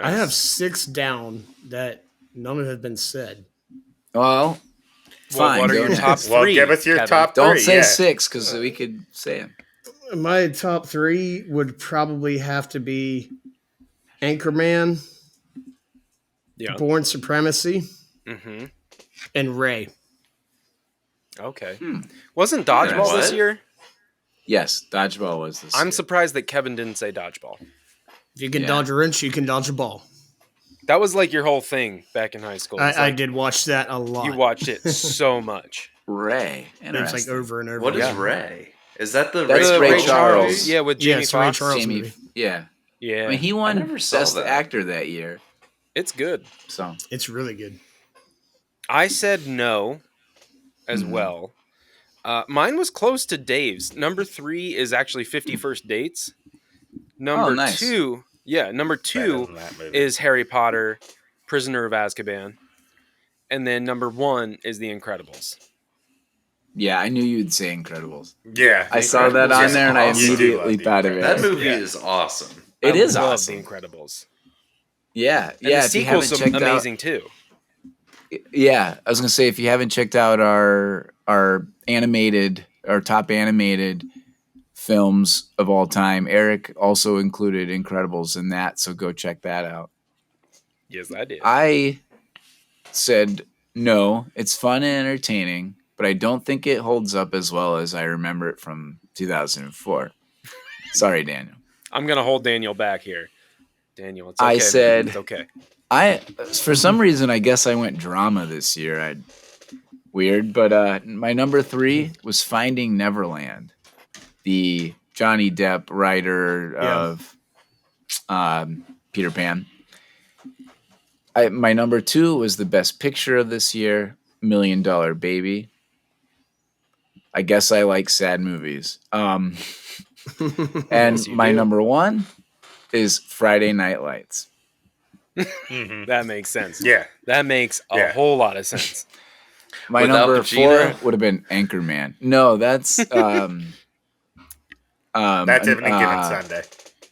S7: I have 6 down that none of it have been said.
S3: Well, fine.
S4: what are
S3: go
S4: your
S3: next.
S4: top
S1: Well,
S4: three?
S1: give us your
S4: Kevin?
S1: top
S3: Don't
S1: 3.
S3: say
S1: yeah.
S3: 6 because we could say them.
S7: My top 3 would probably have to be Anchorman,
S4: Yeah.
S7: Born Supremacy,
S4: Mm-hmm.
S7: and Ray.
S4: Okay.
S3: Hmm.
S4: Wasn't Dodgeball
S2: What?
S4: this year?
S3: Yes, Dodgeball was this.
S4: I'm
S3: year.
S4: surprised that Kevin didn't say Dodgeball.
S7: If you can
S3: Yeah.
S7: dodge a wrench, you can dodge a ball.
S4: That was like your whole thing back in high school. It's
S7: I
S4: like
S7: did watch that a lot.
S4: You watched it so much.
S3: Ray.
S7: It's
S3: Interesting.
S7: like over and over.
S2: What is
S7: again.
S2: Ray? Is that the
S3: That's
S2: Ray,
S3: Ray
S2: Charles?
S3: Charles.
S4: Yeah, with
S7: Yeah,
S4: Jamie
S7: it's Ray
S4: Foxx.
S7: Charles.
S3: Jamie.
S7: movie.
S3: Yeah.
S4: Yeah.
S3: I mean, he won
S2: never saw
S3: Best
S2: that.
S3: Actor that year.
S4: It's good.
S3: So
S7: It's really good.
S4: I said no as
S3: Mhm.
S4: well. Mine was close to Dave's. Number 3 is actually 50 First Dates. Number
S3: nice.
S4: 2, number 2
S1: Better than that movie.
S4: is Harry Potter, Prisoner of Azkaban. And then number 1 is The Incredibles.
S3: yeah, I knew you'd say Incredibles.
S1: Yeah.
S3: I saw that
S2: Incredibles
S3: on
S2: is
S3: there and I
S2: awesome.
S3: immediately
S1: You do love
S3: thought of it.
S2: That movie
S4: Yeah.
S2: is awesome.
S3: It
S4: I
S3: is
S4: love
S3: awesome.
S4: The Incredibles.
S3: Yeah,
S4: And
S3: yeah.
S4: the
S3: If you
S4: sequel's
S3: haven't checked
S4: amazing too.
S3: out, yeah, I was gonna say if you haven't checked out our top animated films of all time, Eric also included Incredibles in that, so go check that out.
S4: Yes, I did.
S3: I said no, it's fun and entertaining, but I don't think it holds up as well as I remember it from 2004. Sorry, Daniel.
S4: I'm going to hold Daniel back here. Daniel, it's okay.
S3: I
S4: man.
S3: said-
S4: It's okay.
S3: For some reason, I guess I went drama this year. Weird, but my number 3 was Finding Neverland. the Johnny Depp writer of Peter Pan. My number 2 was the best picture of this year, $1 Million Baby. I guess I like sad movies. And
S4: Yes, you
S3: my
S4: do.
S3: number 1 is Friday Night Lights.
S4: That makes sense.
S1: Yeah.
S4: That makes a
S1: Yeah.
S4: whole lot of sense.
S3: My
S2: With Al
S3: number
S2: Pacino?
S3: 4 would have been Anchorman. No, that's
S1: That's Any Given Sunday.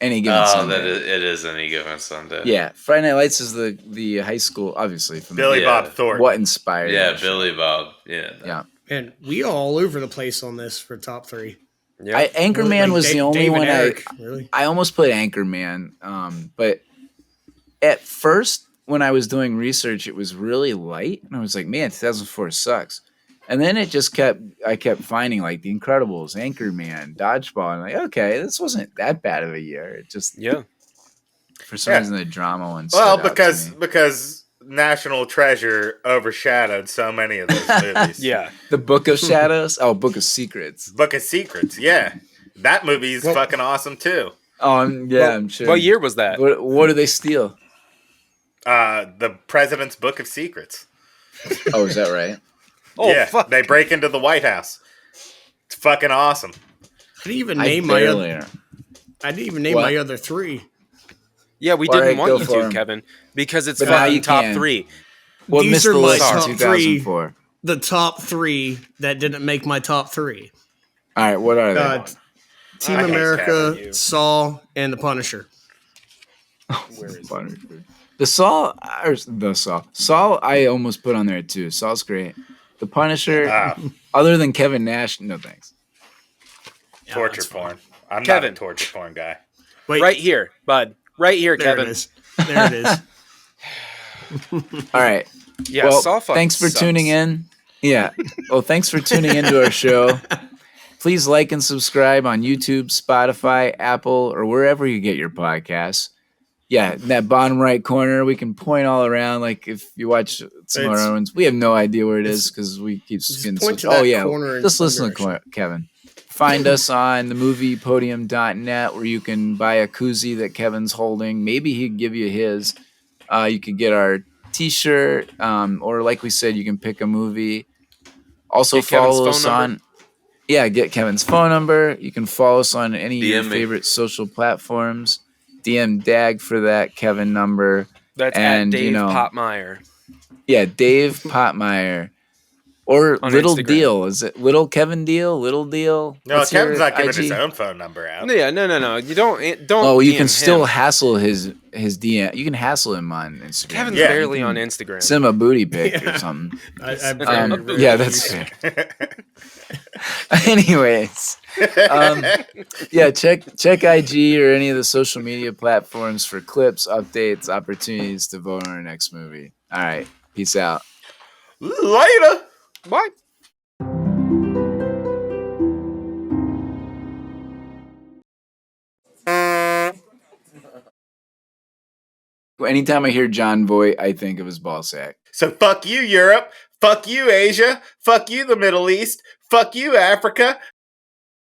S3: Any Given
S2: Oh,
S3: Sunday.
S2: it is Any Given Sunday.
S3: Yeah, Friday Night Lights is the high school, obviously from
S1: Billy
S2: Yeah.
S1: Bob Thornton.
S3: what inspired.
S2: Yeah,
S3: that show.
S2: Billy Bob. Yeah.
S3: Yeah,
S7: And we all over the place on this for top 3.
S4: Yeah.
S3: Anchorman
S7: Like
S3: was the only
S7: Dave and
S3: one
S7: Eric, really.
S3: I almost put Anchorman, but at first when I was doing research, it was really light, and I was like, man, 2004 sucks. And then I kept finding like The Incredibles, Anchorman, Dodgeball, and like, okay, this wasn't that bad of a year. It just for some
S1: Yeah.
S3: reason the drama one.
S1: Well,
S3: stood out to me.
S1: because National Treasure overshadowed so many of those movies.
S4: Yeah.
S3: The Book of Shadows, Book of Secrets.
S1: Book of Secrets, yeah. That movie is
S7: Well-
S1: fucking awesome too.
S3: I'm sure.
S4: What year was that?
S3: What do they steal?
S1: The President's Book of Secrets.
S3: Oh, is that right?
S4: Oh,
S1: yeah,
S4: fuck.
S1: they break into the White House. It's fucking awesome.
S7: I didn't even
S3: I
S7: name my
S3: barely
S7: other.
S3: know.
S7: I didn't even name
S3: What?
S7: my other 3.
S4: Yeah, we
S3: All
S4: didn't
S3: right,
S4: want
S3: go
S4: you
S3: for
S4: to,
S3: 'em.
S4: Kevin, because it's
S3: But now
S4: fucking
S3: you
S4: top
S3: can.
S4: 3.
S3: What
S7: These
S3: missed
S7: are
S3: the
S7: my
S3: list in
S7: top
S3: 2004?
S7: The top 3 that didn't make my top 3.
S3: All right, what are they?
S7: Team
S1: I hate
S7: America,
S4: Kevin.
S7: Saw, and The Punisher.
S4: Where is it?
S3: Punisher. The Saw. Saw, I almost put on there too. Saw's great. The Punisher, other than Kevin Nash, no thanks.
S1: Torture
S7: that's
S1: porn. I'm not
S4: Kevin.
S1: a torture porn guy.
S7: Wait,
S4: Right here, bud. Right here,
S7: there
S4: Kevin.
S7: it is. There it is.
S3: All right.
S4: Yeah,
S3: Well,
S4: Saw fucking
S3: thanks for
S4: sucks.
S3: tuning in. Yeah. Well, thanks for tuning into our show. Please like and subscribe on YouTube, Spotify, Apple, or wherever you get your podcasts. Yeah, in that bottom right corner, we can point all around. Like if you watch some of our
S7: It's-
S3: ones, we have no idea where it is because we keep getting
S7: point
S3: switched.
S7: to that
S3: Oh yeah,
S7: corner in
S3: just
S7: some
S3: listen to
S7: direction.
S3: Kevin. Find us on the moviepodium.net where you can buy a koozie that Kevin's holding. Maybe he'd give you his. You could get our t-shirt, or like we said, you can pick a movie. Also
S4: Get Kevin's
S3: follow
S4: phone
S3: us
S4: number.
S3: on. Yeah, get Kevin's phone number. You can follow us on any of your
S2: DM me.
S3: favorite social platforms. DM Dag for that Kevin number.
S4: That's
S3: And,
S4: at
S3: you
S4: Dave
S3: know,
S4: Potmeyer.
S3: Yeah, Dave Potmeyer. Or
S4: On
S3: Little
S4: Instagram.
S3: Deal. Is it Little Kevin Deal? Little Deal?
S1: No,
S3: What's
S1: Kevin's
S3: your
S1: not giving his
S3: IG?
S1: own phone number out.
S4: Yeah, no. You don't.
S3: Oh, you
S4: DM
S3: can still
S4: him.
S3: hassle his DM. You can hassle him on Instagram.
S4: Kevin's
S1: Yeah.
S4: barely
S3: You
S4: on
S3: can
S4: Instagram.
S3: Send him a booty pic
S7: Yeah.
S3: or something.
S7: I
S4: very
S3: Yeah, that's fair. Anyways, yeah, check IG or any of the social media platforms for clips, updates, opportunities to vote on our next movie. All right, peace out.
S1: Later.
S4: Bye.
S3: Anytime I hear John Voight, I think of his ball sack.
S1: So fuck you, Europe. Fuck you, Asia. Fuck you, the Middle East. Fuck you, Africa.